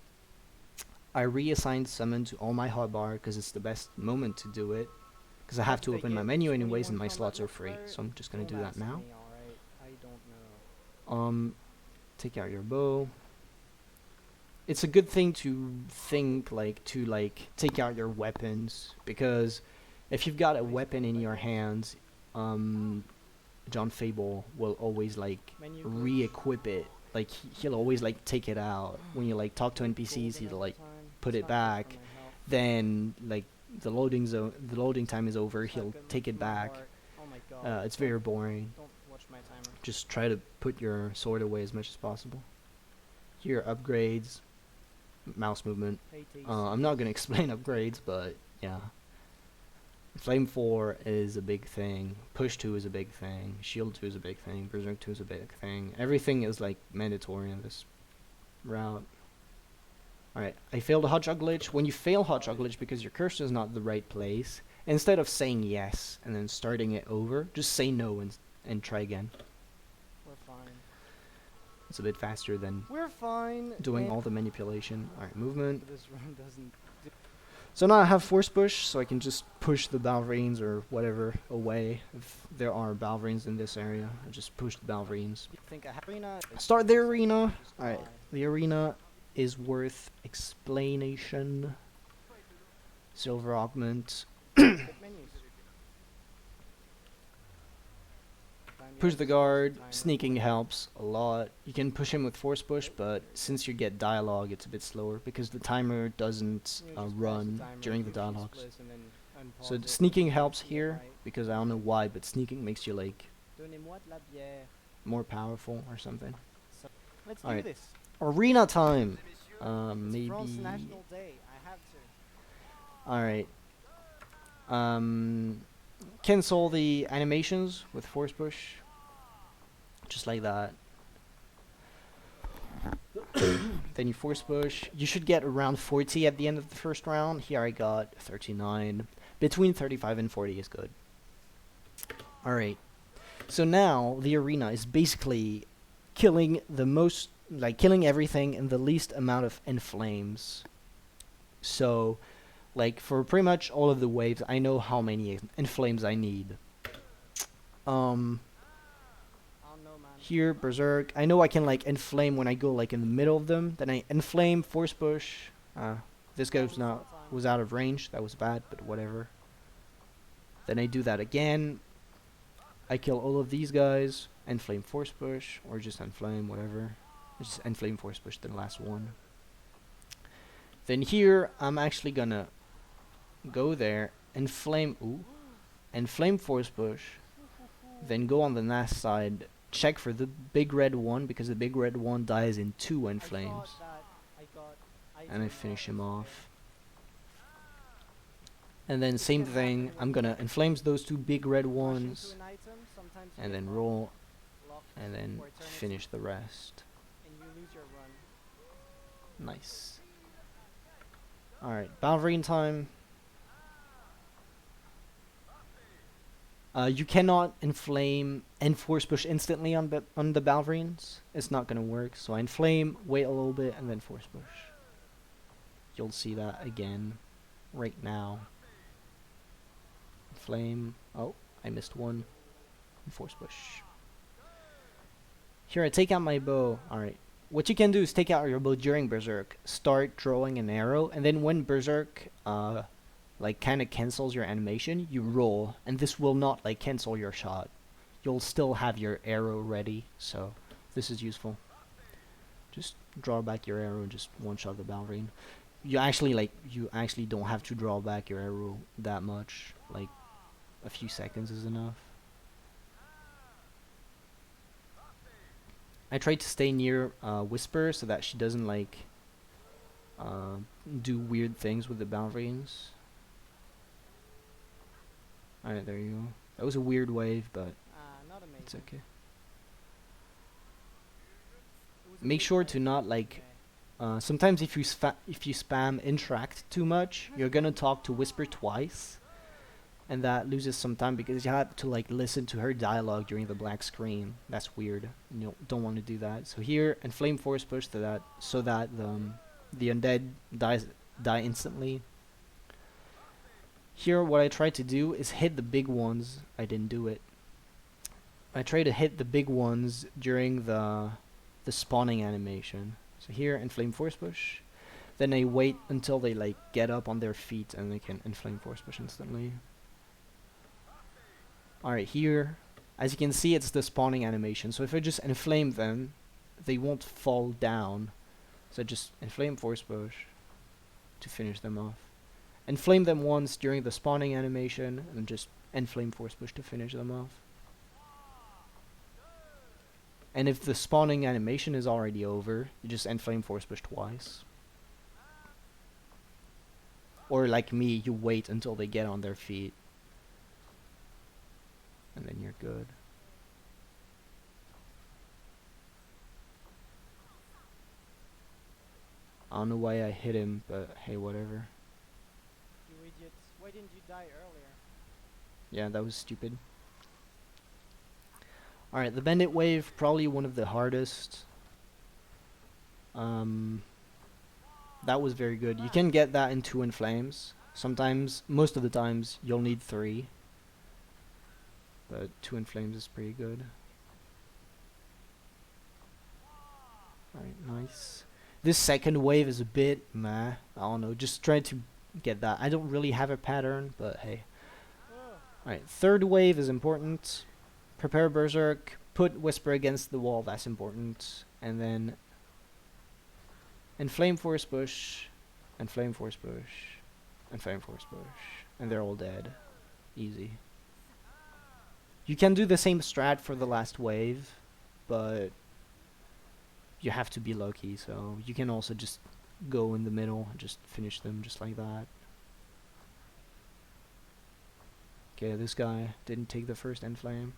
I reassign summon to all my hotbar because it's the best moment to do it. Because I have to open my menu anyways and my slots are free. So I'm just going to do that now. Take out your bow. It's a good thing to think to take out your weapons. Because if you've got a weapon in your hands, John Fable will always re-equip it. Like he'll always take it out when you talk to NPCs. He'll put it back. Then the loading time is over. He'll take it back. It's very boring. Just try to put your sword away as much as possible. Here upgrades, mouse movement. I'm not gonna explain upgrades, but yeah. Flame 4 is a big thing, Push 2 is a big thing, Shield 2 is a big thing, Berserk 2 is a big thing. Everything is mandatory in this route. Alright, I failed a hotshot glitch. When you fail hotshot glitch because your cursor is not the right place, instead of saying yes and then starting it over, just say no and try again. We're fine. It's a bit faster than we're fine doing all the manipulation. Alright, movement. This run doesn't. So now I have force push, so I can just push the Balverines or whatever away. If there are Balverines in this area, I just push the Balverines. Start the arena. Alright, the arena is worth explanation. Silver augment. Push the guard. Sneaking helps a lot. You can push him with force push, but since you get dialogue, it's a bit slower because the timer doesn't run during the dialogues. So sneaking helps here because I don't know why, but sneaking makes you more powerful or something. Let's do this. Arena time. Maybe. Alright. Cancel the animations with force push. Just like that. Then you force push. You should get around 40 at the end of the first round. Here I got 39. Between 35 and 40 is good. Alright. So now the arena is basically killing killing everything in the least amount of inflames. So, like, for pretty much all of the waves, I know how many inflames I need. I don't know, man. Here, Berserk. I know I can, like, inflame when I go, like, in the middle of them. Then I inflame, force push. This guy was out of range. That was bad, but whatever. Then I do that again. I kill all of these guys. Inflame, force push. Or just inflame, whatever. Just inflame, force push, the last one. Then here, I'm actually gonna go there, inflame, inflame, force push. Then go on the last side, check for the big red one, because the big red one dies in 2 inflames. And I finish him off. And then same thing, I'm gonna inflames those 2 big red ones, and then roll, and then finish the rest. Nice. Alright, Balverine time. You cannot inflame and force push instantly on the Balverines. It's not gonna work. So I inflame, wait a little bit, and then force push. You'll see that again right now. Inflame. Oh, I missed one. And force push. Here, I take out my bow. Alright. What you can do is take out your bow during Berserk. Start drawing an arrow, and then when Berserk like kind of cancels your animation, you roll, and this will not like cancel your shot. You'll still have your arrow ready, so this is useful. Just draw back your arrow and just one shot the Balverine. You actually don't have to draw back your arrow that much. Like a few seconds is enough. I try to stay near Whisper so that she doesn't like do weird things with the Balverines. Alright, there you go. That was a weird wave, but Not amazing. it's okay. Make sure to not like. Sometimes if you spam interact too much, you're gonna talk to Whisper twice, and that loses some time because you have to like listen to her dialogue during the black screen. That's weird. You don't want to do that. So here, inflame force push to that so that the undead die instantly. Here, what I try to do is hit the big ones. I didn't do it. I try to hit the big ones during the spawning animation. So here, inflame force push. Then I wait until they like get up on their feet and they can inflame force push instantly. Alright, here, as you can see, it's the spawning animation. So if I just inflame them, they won't fall down. So just inflame force push to finish them off. Inflame them once during the spawning animation, and just inflame force push to finish them off. And if the spawning animation is already over, you just inflame force push twice. Or like me, you wait until they get on their feet. And then you're good. I don't know why I hit him, but hey, whatever. You idiots. Why didn't you die earlier? Yeah, that was stupid. Alright, the bandit wave, probably one of the hardest. That was very good. You can get that in 2 inflames. Sometimes, most of the times, you'll need 3. But 2 inflames is pretty good. Alright, nice. This second wave is a bit meh. I don't know, just try to get that. I don't really have a pattern, but hey. Alright, third wave is important. Prepare Berserk. Put Whisper against the wall, that's important. And then inflame force push. Inflame force push. Inflame force push. And they're all dead. Easy. You can do the same strat for the last wave, but you have to be lucky, so you can also just go in the middle and just finish them just like that. Okay, this guy didn't take the first inflame.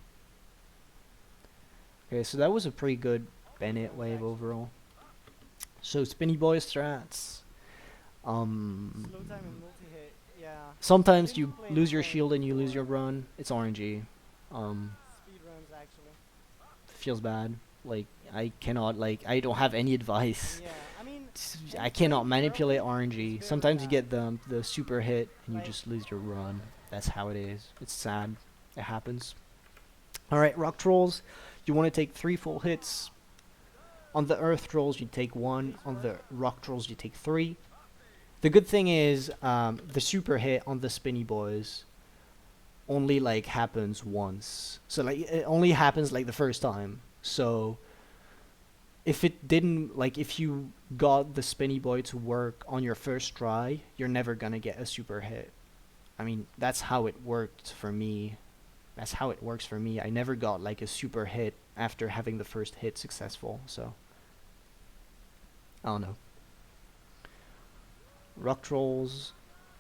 Okay, so that was a pretty good bandit wave overall. So spinny boy strats. Slow time and multi-hit, yeah. Sometimes you lose your shield and you lose your run. It's RNG. Speed runs, actually. Feels bad. Like, I cannot, like, I don't have any advice. Yeah, I mean, I cannot and manipulate playing RNG. is Sometimes you very get bad. the super hit and you Like, just lose your run. That's how it is. It's sad. It happens. Alright, rock trolls. You want to take 3 full hits. On the earth trolls, you take 1. On the rock trolls, you take 3. The good thing is, the super hit on the spinny boys only, like, happens once. So, like, it only happens, like, the first time. So, if it didn't, like, if you got the spinny boy to work on your first try, you're never gonna get a super hit. I mean, that's how it worked for me. That's how it works for me. I never got, like, a super hit after having the first hit successful, so. I don't know. Rock trolls.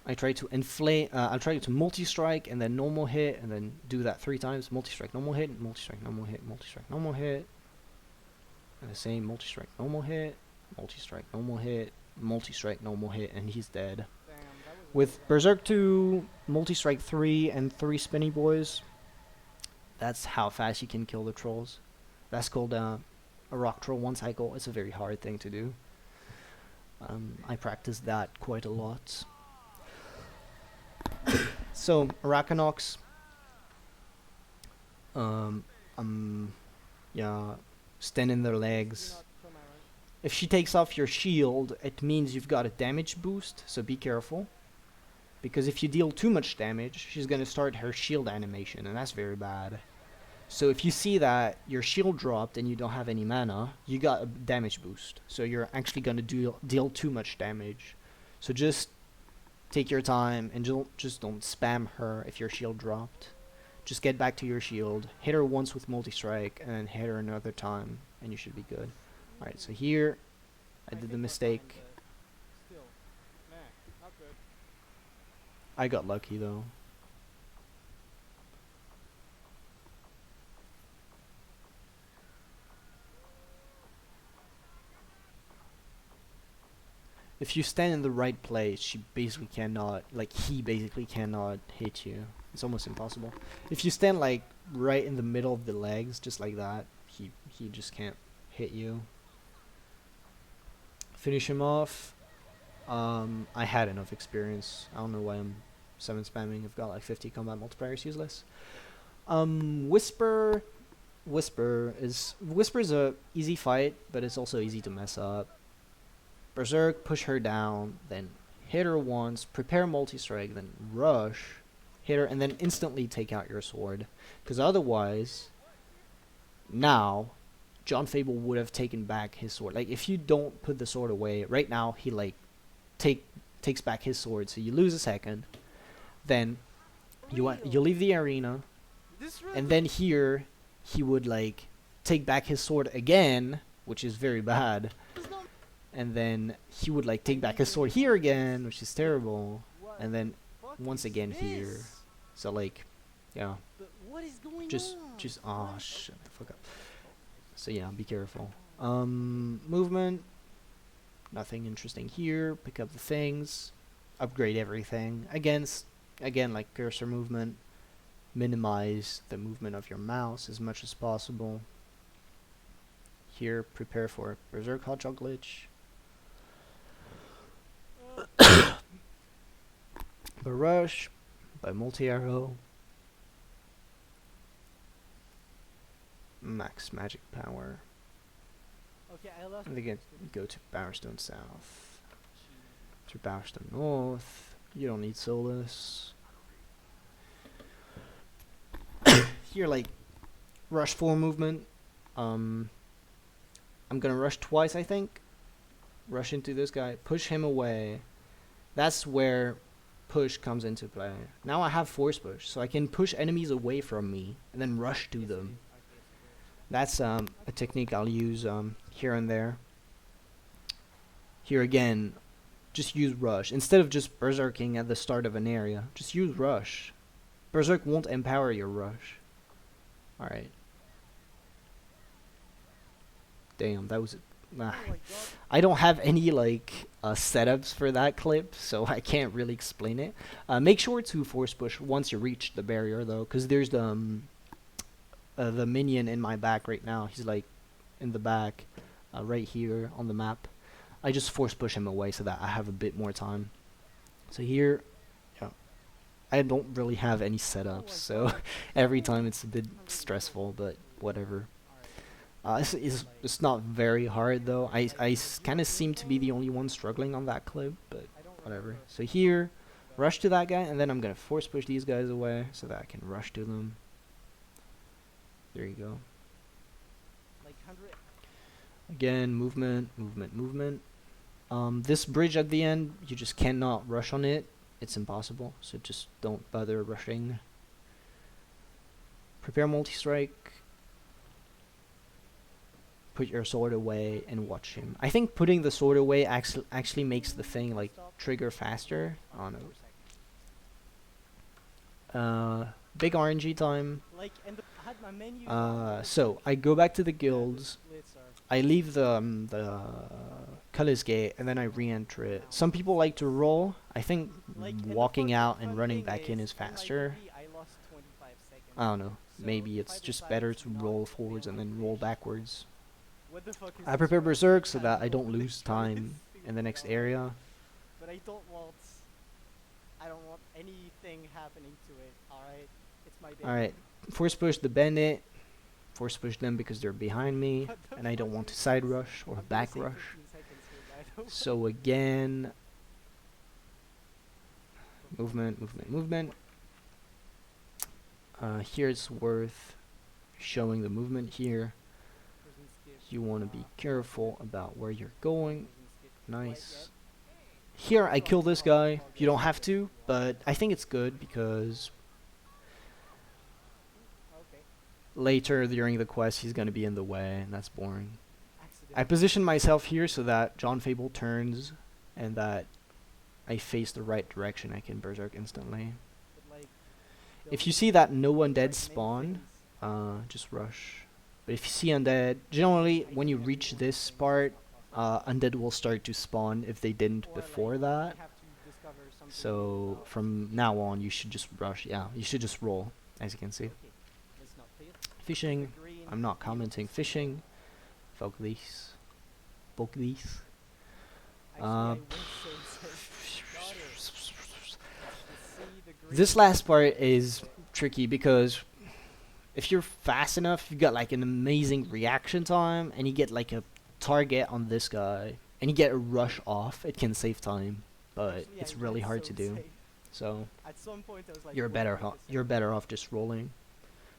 I try to inflate, I'll try to multi-strike and then normal hit and then do that 3 times. Multi-strike, normal hit, multi-strike, normal hit, multi-strike, normal hit. And the same multi-strike, normal hit, multi-strike, normal hit, multi-strike, normal hit, and he's dead. damn, that was With really bad. Berserk 2, multi-strike 3, and 3 spinny boys, that's how fast you can kill the trolls. That's called a rock troll 1 cycle. It's a very hard thing to do. I practiced that quite a lot. So, Arachnox, yeah, stand in their Do legs. not kill my run. If she takes off your shield, it means you've got a damage boost, so be careful. Because if you deal too much damage, she's gonna start her shield animation, and that's very bad. So if you see that your shield dropped and you don't have any mana, you got a damage boost. So you're actually gonna deal too much damage. So just take your time and just don't spam her if your shield dropped. Just get back to your shield, hit her once with multi-strike, and then hit her another time, and you should be good. Alright, so here, I did hit the was mistake. fine, but still, nah, not good. I got lucky though. If you stand in the right place, she basically cannot, like, he basically cannot hit you. It's almost impossible. If you stand, like, right in the middle of the legs, just like that, he just can't hit you. Finish him off. I had enough experience. I don't know why I'm 7 spamming. I've got like 50 combat multipliers useless. Whisper is a easy fight, but it's also easy to mess up. Berserk, push her down, then hit her once, prepare multi-strike, then rush, hit her, and then instantly take out your sword. Because otherwise, now, John Fable would have taken back his sword. Like, if you don't put the sword away, right now, he, like, takes back his sword, so you lose a second. Then, you leave the arena, This run and then here, he would, like, take back his sword again, which is very bad. is not And then he would, like, take back his sword here again, which is terrible. what And then fuck once is again this? here. So, like, yeah, But what is going just, on? oh, shut the fuck up. So yeah, be careful. Movement, nothing interesting here. Pick up the things, upgrade everything. Again, like cursor movement, minimize the movement of your mouse as much as possible. Here, prepare for Berserk Hotshot glitch. Barrage by multi-arrow. Max magic power. Okay, I lost. And my again, experience. go to Bowerstone South. Gee. To Bowerstone North. You don't need Solus. Here, like, rush 4 movement. I'm gonna rush twice, I think. Rush into this guy. Push him away. That's where push comes into play. Now I have force push, so I can push enemies away from me and then rush to Yes, them. it is. Okay, so That's a technique I'll use here and there. Here again, just use rush. Instead of just berserking at the start of an area, just use rush. Berserk won't empower your rush. Alright. Damn, that was... oh my god. I don't have any, like, setups for that clip, so I can't really explain it. Make sure to force push once you reach the barrier, though, because there's the minion in my back right now. He's, like, in the back, right here on the map. I just force push him away so that I have a bit more time. So here, yeah, I don't really have any setups, so every time it's a bit stressful, but whatever. It's not very hard though. I kind of seem to be the only one struggling on that clip, but whatever. So here, rush to that guy, and then I'm gonna force push these guys away so that I can rush to them. There you go. Again, movement, movement, movement. This bridge at the end, you just cannot rush on it. It's impossible, so just don't bother rushing. Prepare multi-strike. Put your sword away and watch him. I think putting the sword away actually makes the thing like trigger faster. I don't know. Big RNG time. So I go back to the guilds. I leave the colors gate and then I re-enter it. Some people like to roll. I think walking out and running back in is faster. I don't know. Maybe it's just better to roll forwards and then roll backwards. I prepare Berserk so that I don't lose time in the next area. But I don't want anything happening to it. Alright, it's my baby. Alright, force push the bandit. Force push them because they're behind me, and I don't want to side rush or back rush. So again, movement, movement, movement. Here it's worth showing the movement here. You want to be careful about where you're going. Nice. Here I kill this guy. You don't have to, but I think it's good because later during the quest he's going to be in the way, and that's boring. I position myself here so that John Fable turns and that I face the right direction. I can berserk instantly. If you see that no undead spawn, just rush. But if you see undead, generally when you reach this part, undead will start to spawn if they didn't before that. So from now on you should just rush. Yeah, you should just roll, as you can see. Fishing, I'm not commenting fishing. Focus. Focus. This last part is tricky because if you're fast enough, you got like an amazing reaction time, and you get like a target on this guy, and you get a rush off. It can save time, but it's really hard to do. So you're better off just rolling.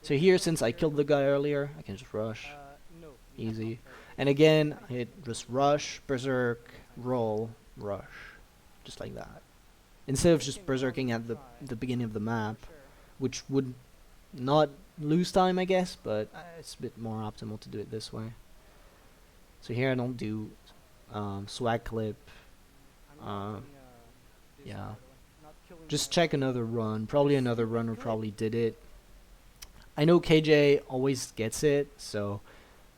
So here, since I killed the guy earlier, I can just rush. Easy. And again, hit just rush, berserk, roll, rush. Just like that. Instead of just berserking at the beginning of the map, which would not lose time, I guess, but it's a bit more optimal to do it this way. So here I don't do swag clip. Yeah. Just check another run. Probably another runner probably did it. I know KJ always gets it, so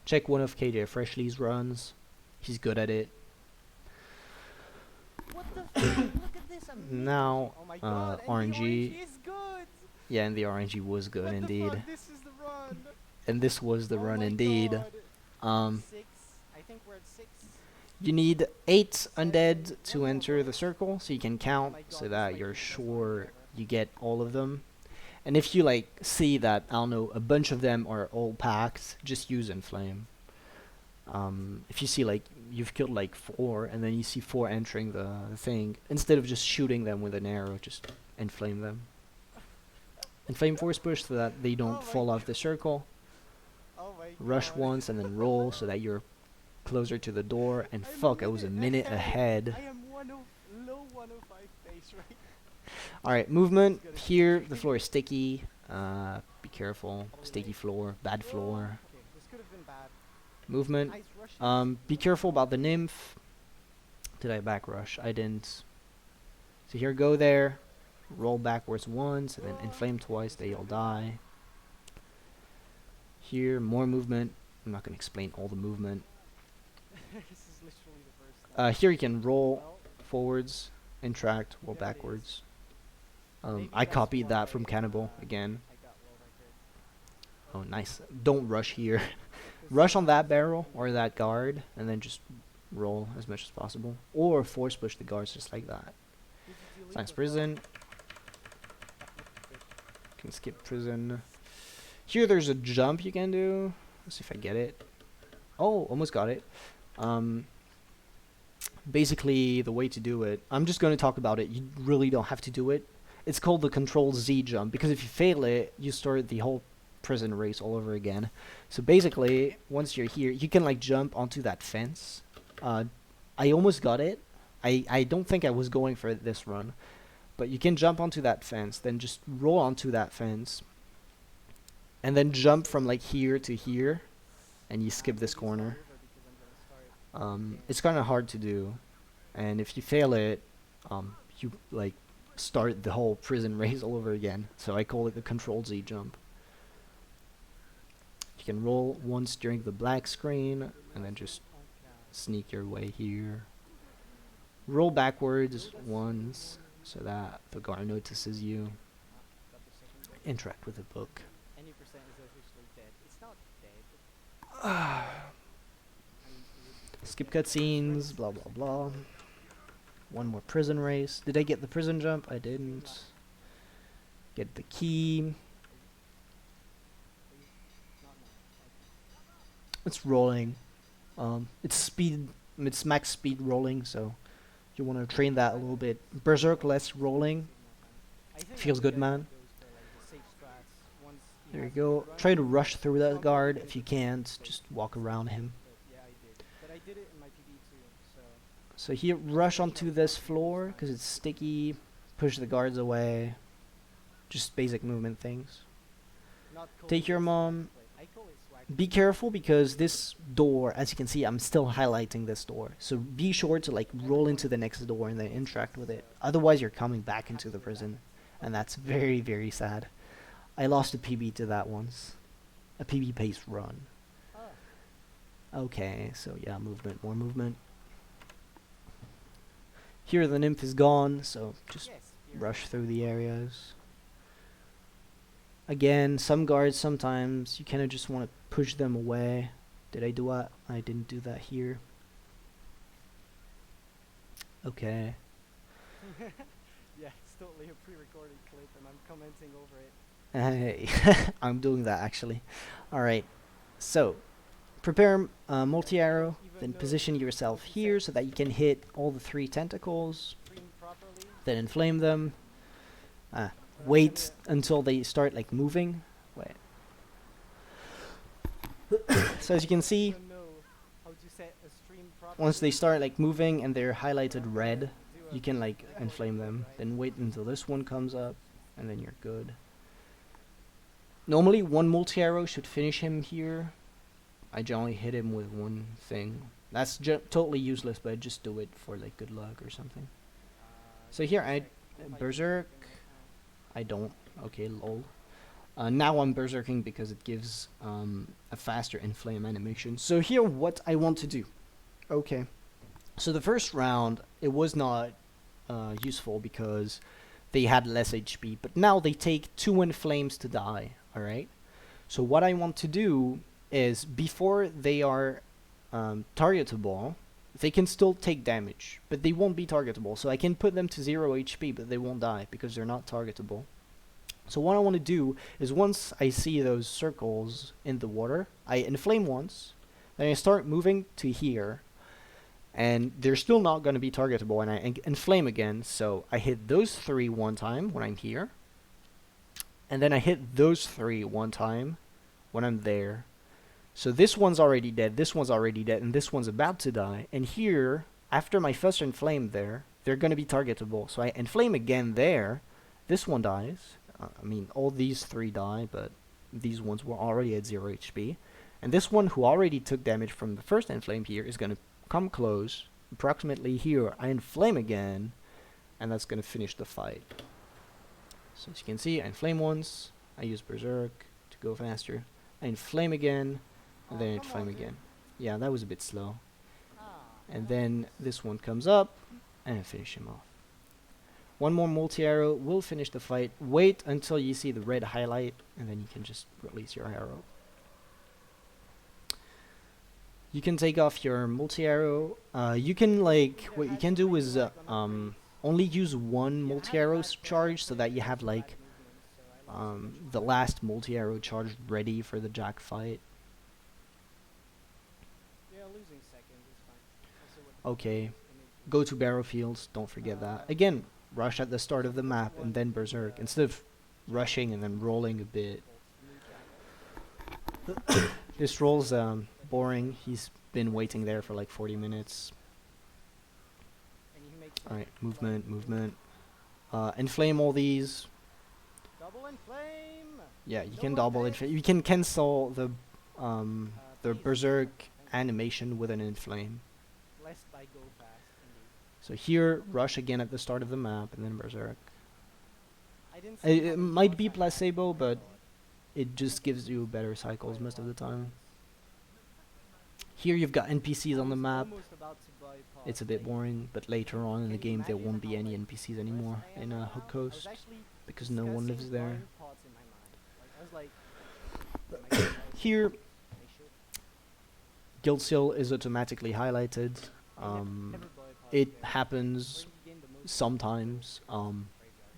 check one of KJFreshly's runs. He's good at it. What the fuck? Look at this. Now, oh my God, RNG. Is good. Yeah, and the RNG was good What indeed. The fuck? This is the run. And this was the run my indeed. God. 6. I think we're at 6. You need 8 undead to enter the circle, so you can count so that you're sure you get all of them. And if you like see that, I don't know, a bunch of them are all packed, just use Inflame. If you see like you've killed like 4 and then you see 4 entering the thing, instead of just shooting them with an arrow, just Inflame them. Inflame force push so that they don't fall off the circle. Rush once and then roll so that you're closer to the door. And fuck, I was a minute ahead. I am low 105 pace, right? Alright, movement. Here, the floor is sticky. Be careful. Sticky floor, bad floor. Okay, this could have been bad. Movement. Be careful about the nymph. Did I back rush? I didn't. So here, go there. Roll backwards once, and then inflame twice. They all die. Here, more movement. I'm not going to explain all the movement. This is literally the first. Here you can roll forwards, interact, roll backwards. I copied that from Cannibal again. Oh, nice. Don't rush here. rush on that barrel or that guard, and then just roll as much as possible. Or force push the guards just like that. Nice prison. Can skip prison. Here there's a jump you can do. Let's see if I get it. Oh, almost got it. Basically, the way to do it, I'm just going to talk about it. You really don't have to do it. It's called the Control Z jump, because if you fail it, you start the whole prison race all over again. So basically, once you're here, you can like jump onto that fence. I almost got it. I don't think I was going for this run, but you can jump onto that fence, then just roll onto that fence, and then jump from like here to here, and you skip this corner. It's kind of hard to do, and if you fail it, you like start the whole prison race all over again. So I call it the Control Z jump. You can roll once during the black screen, and then just sneak your way here. Roll backwards once, so that the guard notices you. Interact with the book. Any percent is officially dead. It's not dead. Skip cutscenes, blah blah blah. One more prison race. Did I get the prison jump? I didn't. Get the key. It's rolling. It's speed. It's max speed rolling, so you want to train that a little bit. Berserk less rolling. Feels good, man. There you go. Try to rush through that guard. If you can't, just walk around him. So here, rush onto this floor because it's sticky. Push the guards away. Just basic movement things. Take your mom. Be careful because this door, as you can see, I'm still highlighting this door. So be sure to like roll into the next door and then interact with it. Otherwise, you're coming back into the prison, and that's very, very sad. I lost a PB to that once. A PB pace run. Okay, so yeah, movement, more movement. Here the nymph is gone, so just rush through the areas. Again, some guards sometimes you kind of just want to push them away. Did I do that? I didn't do that here. Okay. Yeah, it's totally a pre-recorded clip and I'm commenting over it. Hey, I'm doing that actually. Alright, so prepare multi-arrow, then position yourself here so that you can hit all the 3 tentacles, then inflame them. Wait until they start like moving. Wait. So as you can see, once they start like moving and they're highlighted red, you can like inflame them. Then wait until this one comes up, and then you're good. Normally 1 multi-arrow should finish him here. I generally hit him with 1 thing. That's totally useless, but I just do it for like good luck or something. So here I berserk. I don't. Okay, lol. Now I'm berserking because it gives a faster inflame animation. So here what I want to do. Okay. So the first round, it was not useful because they had less HP. But now they take 2 inflames to die. Alright? So what I want to do is before they are targetable, they can still take damage, but they won't be targetable. So I can put them to 0 HP, but they won't die because they're not targetable. So what I want to do is once I see those circles in the water, I inflame once, then I start moving to here, and they're still not going to be targetable, and I inflame again. So I hit those 3 one time when I'm here, and then I hit those 3 one time when I'm there. So this one's already dead, this one's already dead, and this one's about to die. And here, after my first inflame there, they're going to be targetable. So I inflame again there, this one dies. I mean, all these 3 die, but these ones were already at 0 HP. And this one who already took damage from the first inflame here is going to come close, approximately here. I inflame again, and that's going to finish the fight. So as you can see, I inflame once, I use berserk to go faster. I inflame again, and then inflame again. Yeah, that was a bit slow. And then this one comes up, and I finish him off. 1 more multi-arrow will finish the fight. Wait until you see the red highlight, and then you can just release your arrow. You can take off your multi-arrow. You can like what you can do is only use one multi-arrow charge so that you have like the last multi-arrow charge ready for the Jack fight. Yeah, losing second is fine. Okay, go to battlefields. Don't forget that. Again, rush at the start of the map and then berserk instead of rushing and then rolling a bit. This roll's boring. He's been waiting there for like 40 minutes. Alright, movement, movement. Inflame all these. Double inflame. Yeah, you can double inflame. You can cancel the berserk animation with an inflame. Lest I go fast. So here, rush again at the start of the map and then berserk. I didn't see It might be placebo, but it just gives you better cycles most of the time. Here you've got NPCs on the map. It's a bit boring, but later on in the game there won't be any NPCs anymore in Hook Coast because no one lives there. Here, Guild Seal is automatically highlighted. It happens sometimes.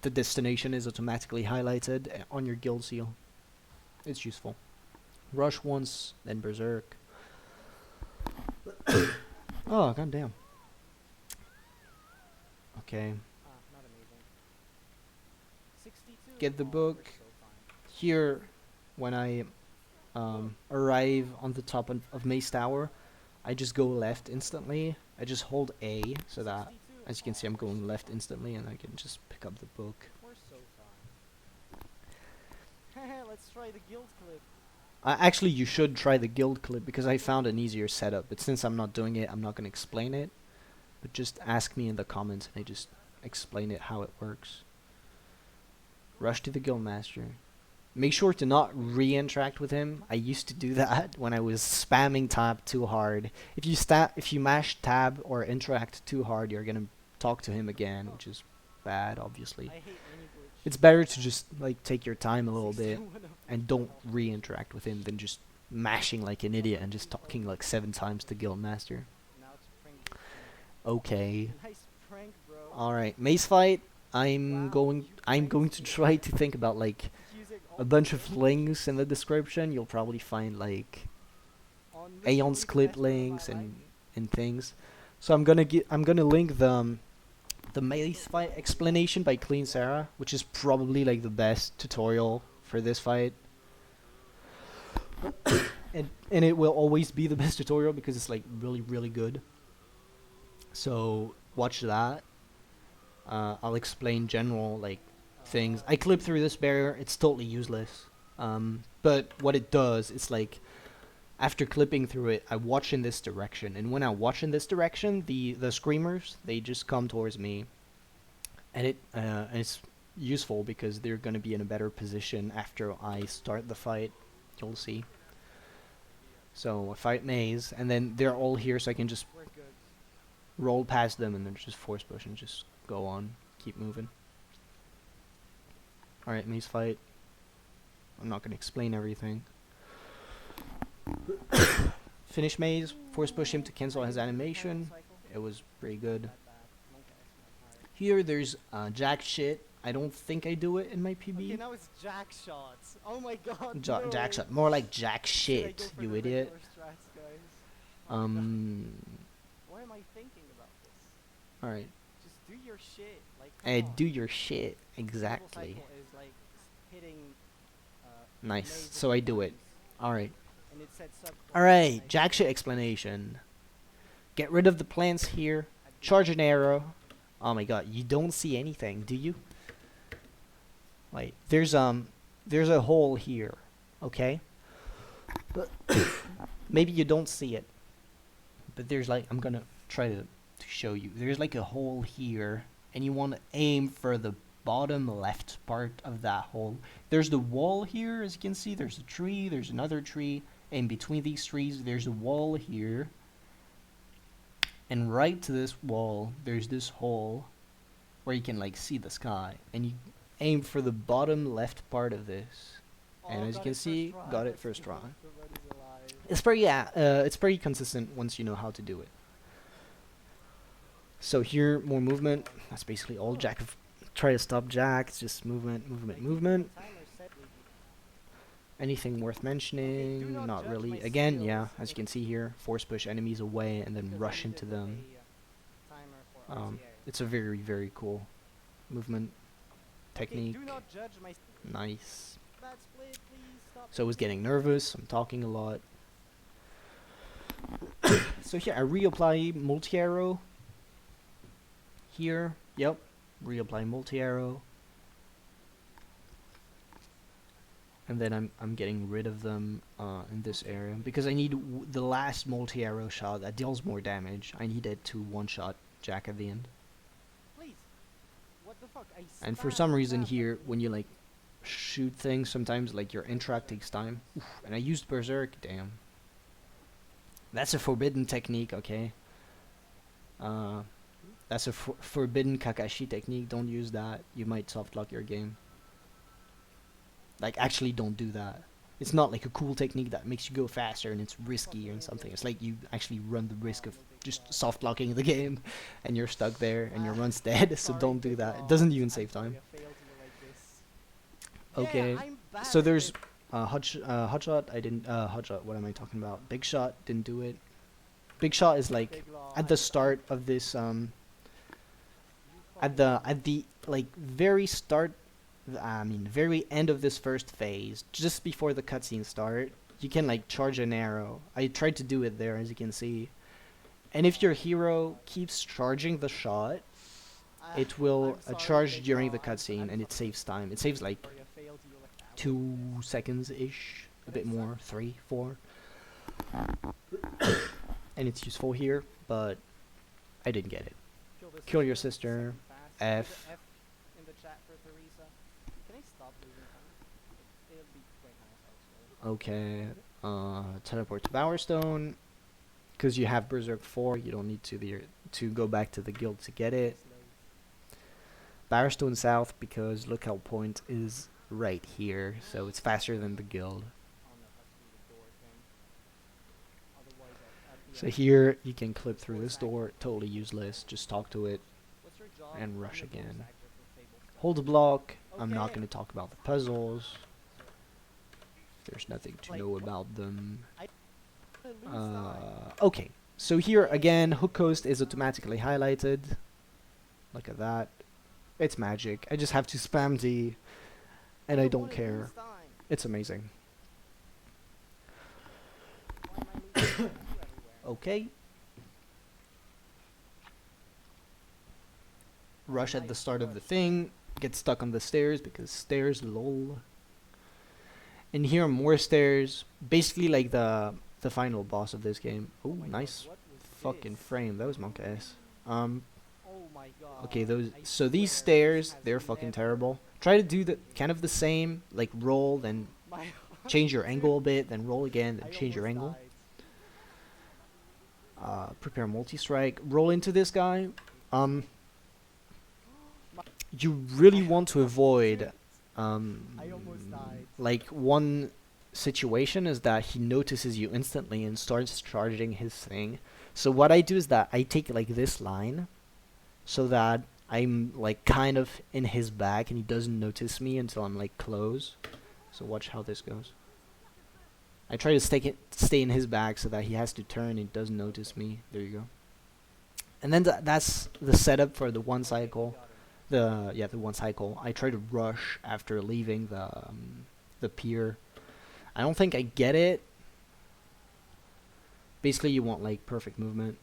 The destination is automatically highlighted on your Guild Seal. It's useful. Rush once, then berserk. Oh, goddamn. Okay. Get the book. Here, when I arrive on the top of Mace Tower, I just go left instantly. I just hold A so that, as you can see, I'm going left instantly and I can just pick up the book. We're so fine. Let's try the guild clip. Actually, you should try the guild clip because I found an easier setup. But since I'm not doing it, I'm not going to explain it. But just ask me in the comments and I just explain it how it works. Rush to the guild master. Make sure to not re-interact with him. I used to do that when I was spamming tab too hard. If you mash tab or interact too hard, you're going to talk to him again, which is bad, obviously. It's better to just like take your time a little bit and don't re-interact with him than just mashing like an idiot and just talking like 7 times to Guildmaster. Okay. Alright, mace fight. I'm going to try to think about like a bunch of links in the description. You'll probably find like Aeon's clip links and things. So I'm gonna link the mace fight explanation by CleanSera, which is probably like the best tutorial for this fight. and it will always be the best tutorial because it's like really good. So watch that. I'll explain general like things. I clip through this barrier. It's totally useless. But what it does, it's like after clipping through it, I watch in this direction, and when I watch in this direction, the screamers, they just come towards me, and it's useful because they're gonna be in a better position after I start the fight. You'll see. So I fight maze, and then they're all here, so I can just roll past them and then just force push and just go on, keep moving. Alright, maze fight. I'm not gonna explain everything. Finish maze, force push him to cancel his animation. It was pretty good. Here there's jack shit. I don't think I do it in my PB. Okay, now it's jack shots. Oh my god. Jack shot. More like jack shit, you idiot. Why am I thinking about this? Alright. Just do your shit. Like, Do your shit. Exactly. is like hitting, Nice. So I do it. Alright. and it sets up Alright, jack shit explanation. Get rid of the plants here. Charge an arrow. Oh my god, you don't see anything, do you? Wait, there's a hole here, okay? Maybe you don't see it. But there's like, I'm gonna try to show you. There's like a hole here, and you want to aim for the bottom left part of that hole. There's the wall here, as you can see. There's a tree, there's another tree. In between these trees, there's a wall here. And right to this wall, there's this hole where you can like see the sky. And you aim for the bottom left part of this. And as you can see, got it first try. it's pretty consistent once you know how to do it. So here, more movement. That's basically all. Jack. Try to stop Jack. It's just movement, movement, movement. Anything worth mentioning? Not really. Again, yeah, as you can see here, force push enemies away and then rush into them. It's a very, very cool movement technique. Nice. So I was getting nervous. I'm talking a lot. So here, I reapply multi-arrow. Here, yep, reapply multi-arrow. And then I'm getting rid of them in this area because I need the last multi-arrow shot that deals more damage. I need it to one-shot Jack at the end. Please. What the fuck? And for some reason here, when you like shoot things, sometimes like your interact takes time. Oof, and I used Berserk. Damn. That's a forbidden technique. Okay. That's a forbidden Kakashi technique. Don't use that. You might softlock your game. Like, actually don't do that. It's not like a cool technique that makes you go faster and it's risky or something. It's like you actually run the risk of just soft locking the game and you're stuck there and your run's dead, so don't do that. It doesn't even save time. Okay, so there's hotshot. I didn't hotshot. What am I talking about? Big shot, didn't do it. Big shot is like at the start of this at the like very start, very end of this first phase, just before the cutscene start, you can like charge an arrow. I tried to do it there, as you can see. And if your hero keeps charging the shot, it will charge during the cutscene, and it saves time. It saves like 2 seconds-ish, a bit more, 3, 4. And it's useful here, but I didn't get it. Kill your sister, F. Okay, teleport to Bowerstone, because you have Berserk 4, you don't need to go back to the guild to get it. Bowerstone South, because lookout point is right here, so it's faster than the guild. So here, you can clip through this door, totally useless, just talk to it, and rush again. Hold the block, I'm not going to talk about the puzzles. There's nothing to know about them. Okay, so here again, Hook Coast is automatically highlighted. Look at that. It's magic. I just have to spam D, and I don't care. It's amazing. Okay. Rush at the start of the thing. Get stuck on the stairs because stairs, lol. And here are more stairs. Basically like the final boss of this game. Oh, nice fucking frame. That was monk ass. Okay, so these stairs, they're fucking terrible. Try to do the kind of the same, like roll, then change your angle a bit, then roll again, then change your angle. Prepare multi-strike. Roll into this guy. You really want to avoid like one situation is that he notices you instantly and starts charging his thing. So what I do is that I take like this line so that I'm like kind of in his back and he doesn't notice me until I'm like close. So watch how this goes. I try to stay in his back so that he has to turn and doesn't notice me. There you go. And then that's the setup for the one cycle. The one cycle. I try to rush after leaving the pier. I don't think I get it. Basically, you want like perfect movement.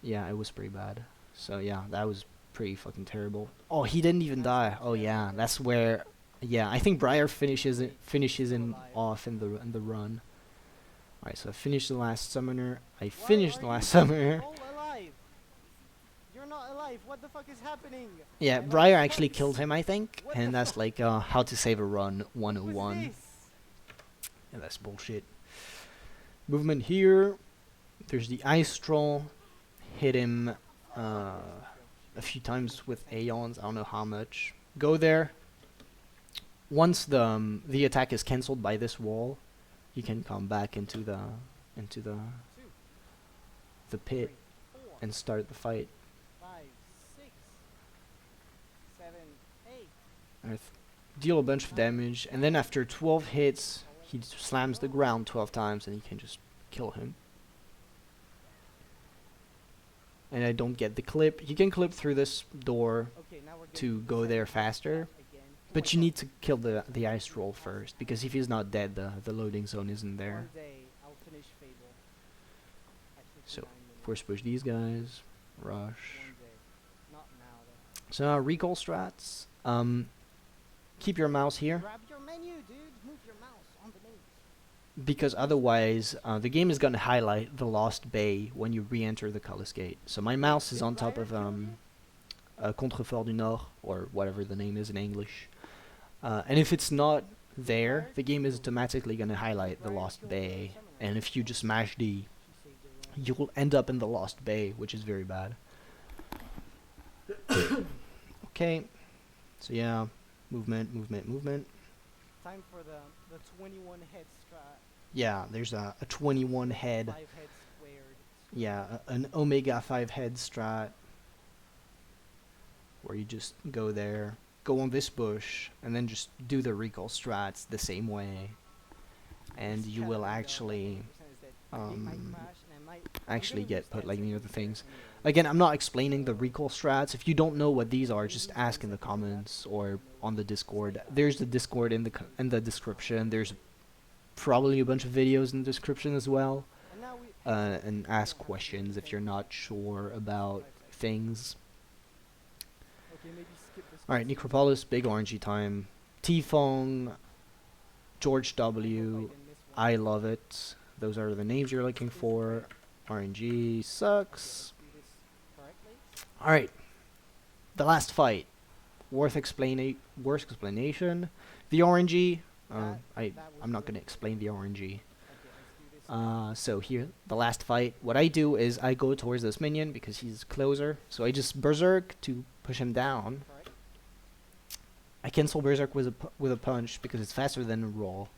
Yeah, it was pretty bad. So yeah, that was pretty fucking terrible. Oh, he didn't even die. Oh yeah, that's where. Yeah, I think Briar finishes him off in the run. Alright, so I finished the last summoner. I finished the last summoner. You're not alive. What the fuck is happening? Yeah, Briar actually killed him, I think. And that's like how to save a run 101. Yeah, that's bullshit. Movement here. There's the ice troll. Hit him a few times with Aeons. I don't know how much. Go there. Once the attack is cancelled by this wall, you can come back into the Two, pit three, four, and start the fight. 5, 6, 7, 8. Deal a bunch of damage, and then after 12 hits, he slams the ground 12 times, and you can just kill him. And I don't get the clip. You can clip through this door Okay, now we're to getting go the there second faster, again. but you need to kill the ice troll first, because if he's not dead, the loading zone isn't there. One day I'll finish Fable. At So, 59 minutes. Force push these guys, rush. One day. Not now though. So now recall strats. Keep your mouse here, Grab your menu, dude. Move your mouse on the menu. because otherwise the game is gonna highlight the Lost Bay when you re-enter the Cullis Gate. So my mouse is on top of Contrefort du Nord, or whatever the name is in English. And if it's not there, the game is automatically gonna highlight the Lost Bay. And if you just mash D, She saved her life. you will end up in the Lost Bay, which is very bad. Okay, so yeah, movement, movement, movement. Time for the 21 head strat. Yeah, there's a 21 head, 5 head squared. yeah, an Omega 5 head strat, where you just go there, go on this bush, and then just do the recall strats the same way. And you will actually actually get put like near the things. Again, I'm not explaining the recall strats. If you don't know what these are, just ask in the comments or on the Discord. There's the Discord in the description. There's probably a bunch of videos in the description as well. And ask questions if you're not sure about things. Alright, Necropolis, big orangey time. T-Fong, George W. I love it. Those are the names you're looking for. RNG sucks. Alright. The last fight. Worth explanation. The RNG. I'm not going to explain the RNG. So here, the last fight. What I do is I go towards this minion because he's closer. So I just berserk to push him down. I cancel berserk with a punch because it's faster than a roll.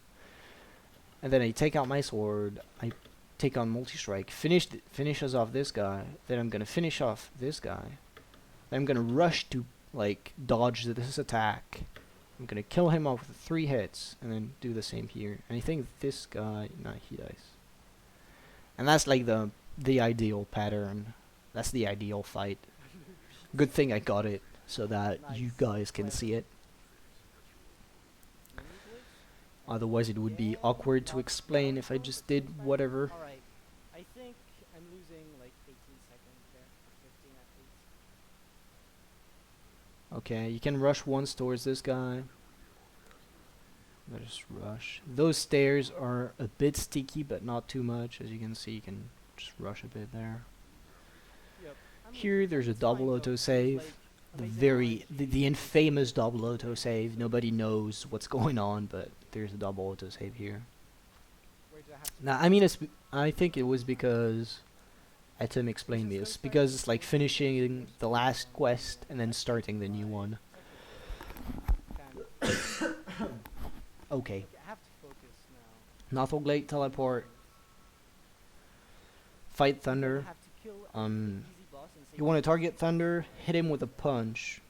And then I take out my sword. I take on multi-strike. Finishes off this guy. Then I'm gonna finish off this guy. Then I'm gonna rush to like dodge this attack. I'm gonna kill him off with 3 hits, and then do the same here. And I think this guy, nah, he dies. And that's like the ideal pattern. That's the ideal fight. Good thing I got it so that you guys can see it. Otherwise it would be awkward to explain if I just did whatever. Alright, I think I'm losing like 18 seconds there, or 15 at least. Okay, you can rush once towards this guy. Just rush. Those stairs are a bit sticky, but not too much. As you can see, you can just rush a bit there. Yep. Here, there's a double autosave. The infamous double autosave. Nobody knows what's going on, but there's a double autosave here. Now, I mean, I think it was because Etem explained me. It's because it's like finishing the last quest and then starting the new one. Okay. I have to focus now. Nathulglade teleport. Fight Thunder. Have to kill You want to target Thunder, hit him with a punch.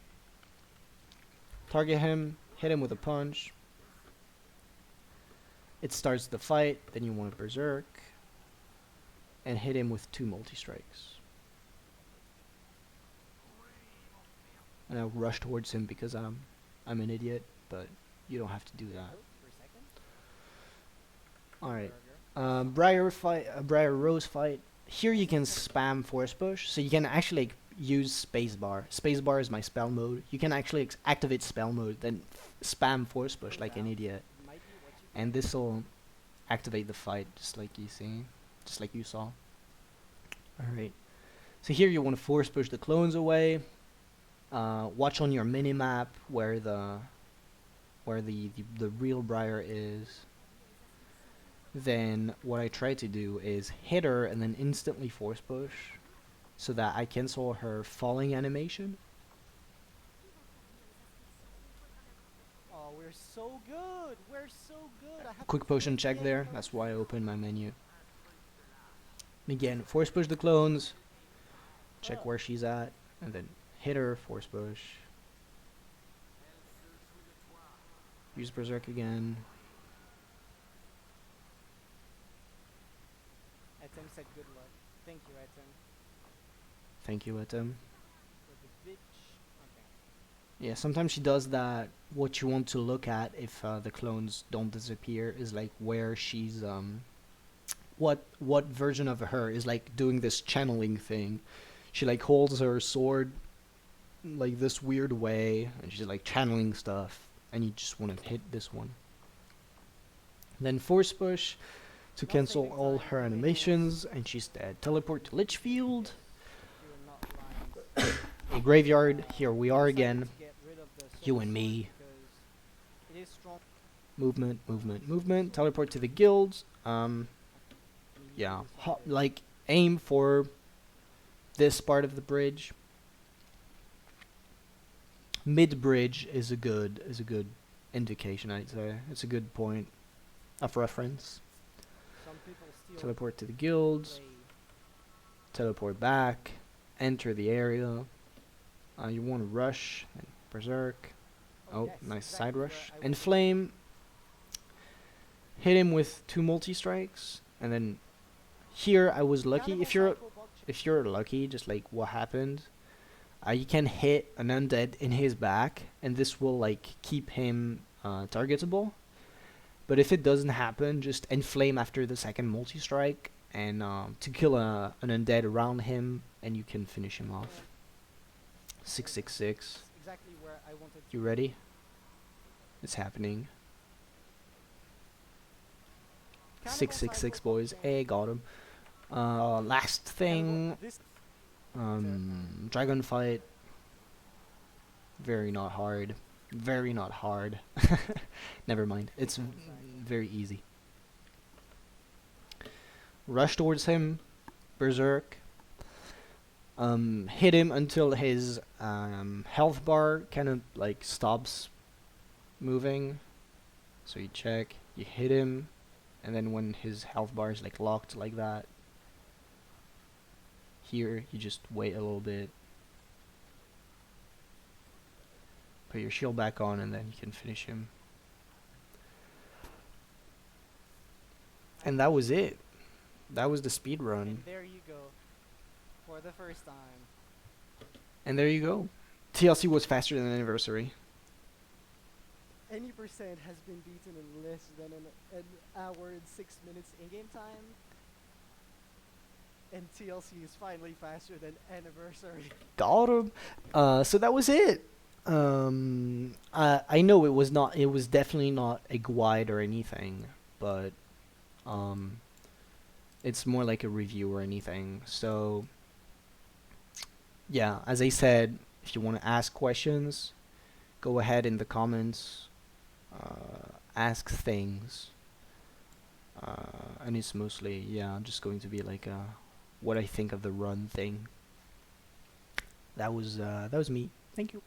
Target him, hit him with a punch. It starts the fight, then you want to berserk. And hit him with 2 multi-strikes. And I'll rush towards him because I'm an idiot, but you don't have to do that. Alright. Briar Rose fight. Here you can spam force push, so you can actually use spacebar. Spacebar is my spell mode. You can actually activate spell mode, then spam force push like an idiot. And this will activate the fight, just like you saw. Alright. So here you want to force push the clones away. Watch on your minimap where the real Briar is. Then what I try to do is hit her and then instantly force push so that I cancel her falling animation. Oh, we're we're so good. We're so good. I have Quick to potion flip check the there. animal. That's why I opened my menu. Again, force push the clones. Check where she's at, and then hit her. Force push. Use berserk again. Etem said good luck. Thank you, Etem. Thank you, Etem. For the bitch. Okay. Yeah, sometimes she does that. What you want to look at if the clones don't disappear is like where she's what version of her is like doing this channeling thing. She like holds her sword like this weird way, and she's like channeling stuff, and you just want to hit this one. Then force push to Not cancel saving all time, her menace. animations, and she's dead. Teleport to Litchfield. You are not lying. A graveyard. Here we are Decided again. to get rid of the You soul and sword me. because it is strong. Movement, movement, movement. Teleport to the guilds. and you Yeah. use fire. Like aim for this part of the bridge. Mid bridge is a good indication, I'd say. It's a good point of reference. Some people steal Teleport to the guilds. play. Teleport back. Enter the area. You want to rush and berserk. Oh, yes, nice exactly side where rush. I was. Inflame. Hit him with 2 multi-strikes, and then here I was lucky. Cannibal If you're cycle bug check. if you're lucky, just like what happened, you can hit an undead in his back, and this will like keep him targetable. But if it doesn't happen, just inflame after the second multi-strike, and to kill an undead around him, and you can finish him off. 666. That's exactly where I wanted to You ready? It's happening. Cannibal 666 cycle bug boys. check. Hey, got him. Last thing. This Dragon fight. Very not hard. Very not hard. Never mind. It's very easy. Rush towards him. Berserk. Hit him until his health bar kind of like stops moving. So you check. You hit him. And then when his health bar is like locked like that, here you just wait a little bit, put your shield back on, and then you can finish him. And that was it. That was the speed run. And there you go. For the first time. And there you go. TLC was faster than Anniversary. Any percent has been beaten in less than an hour and 6 minutes in-game time. And TLC is finally faster than Anniversary. Got him. So that was it. I know it was definitely not a guide or anything, but it's more like a review or anything. So yeah, as I said, if you want to ask questions, go ahead in the comments, ask things, and it's mostly, yeah, just going to be like what I think of the run thing. That was me. Thank you.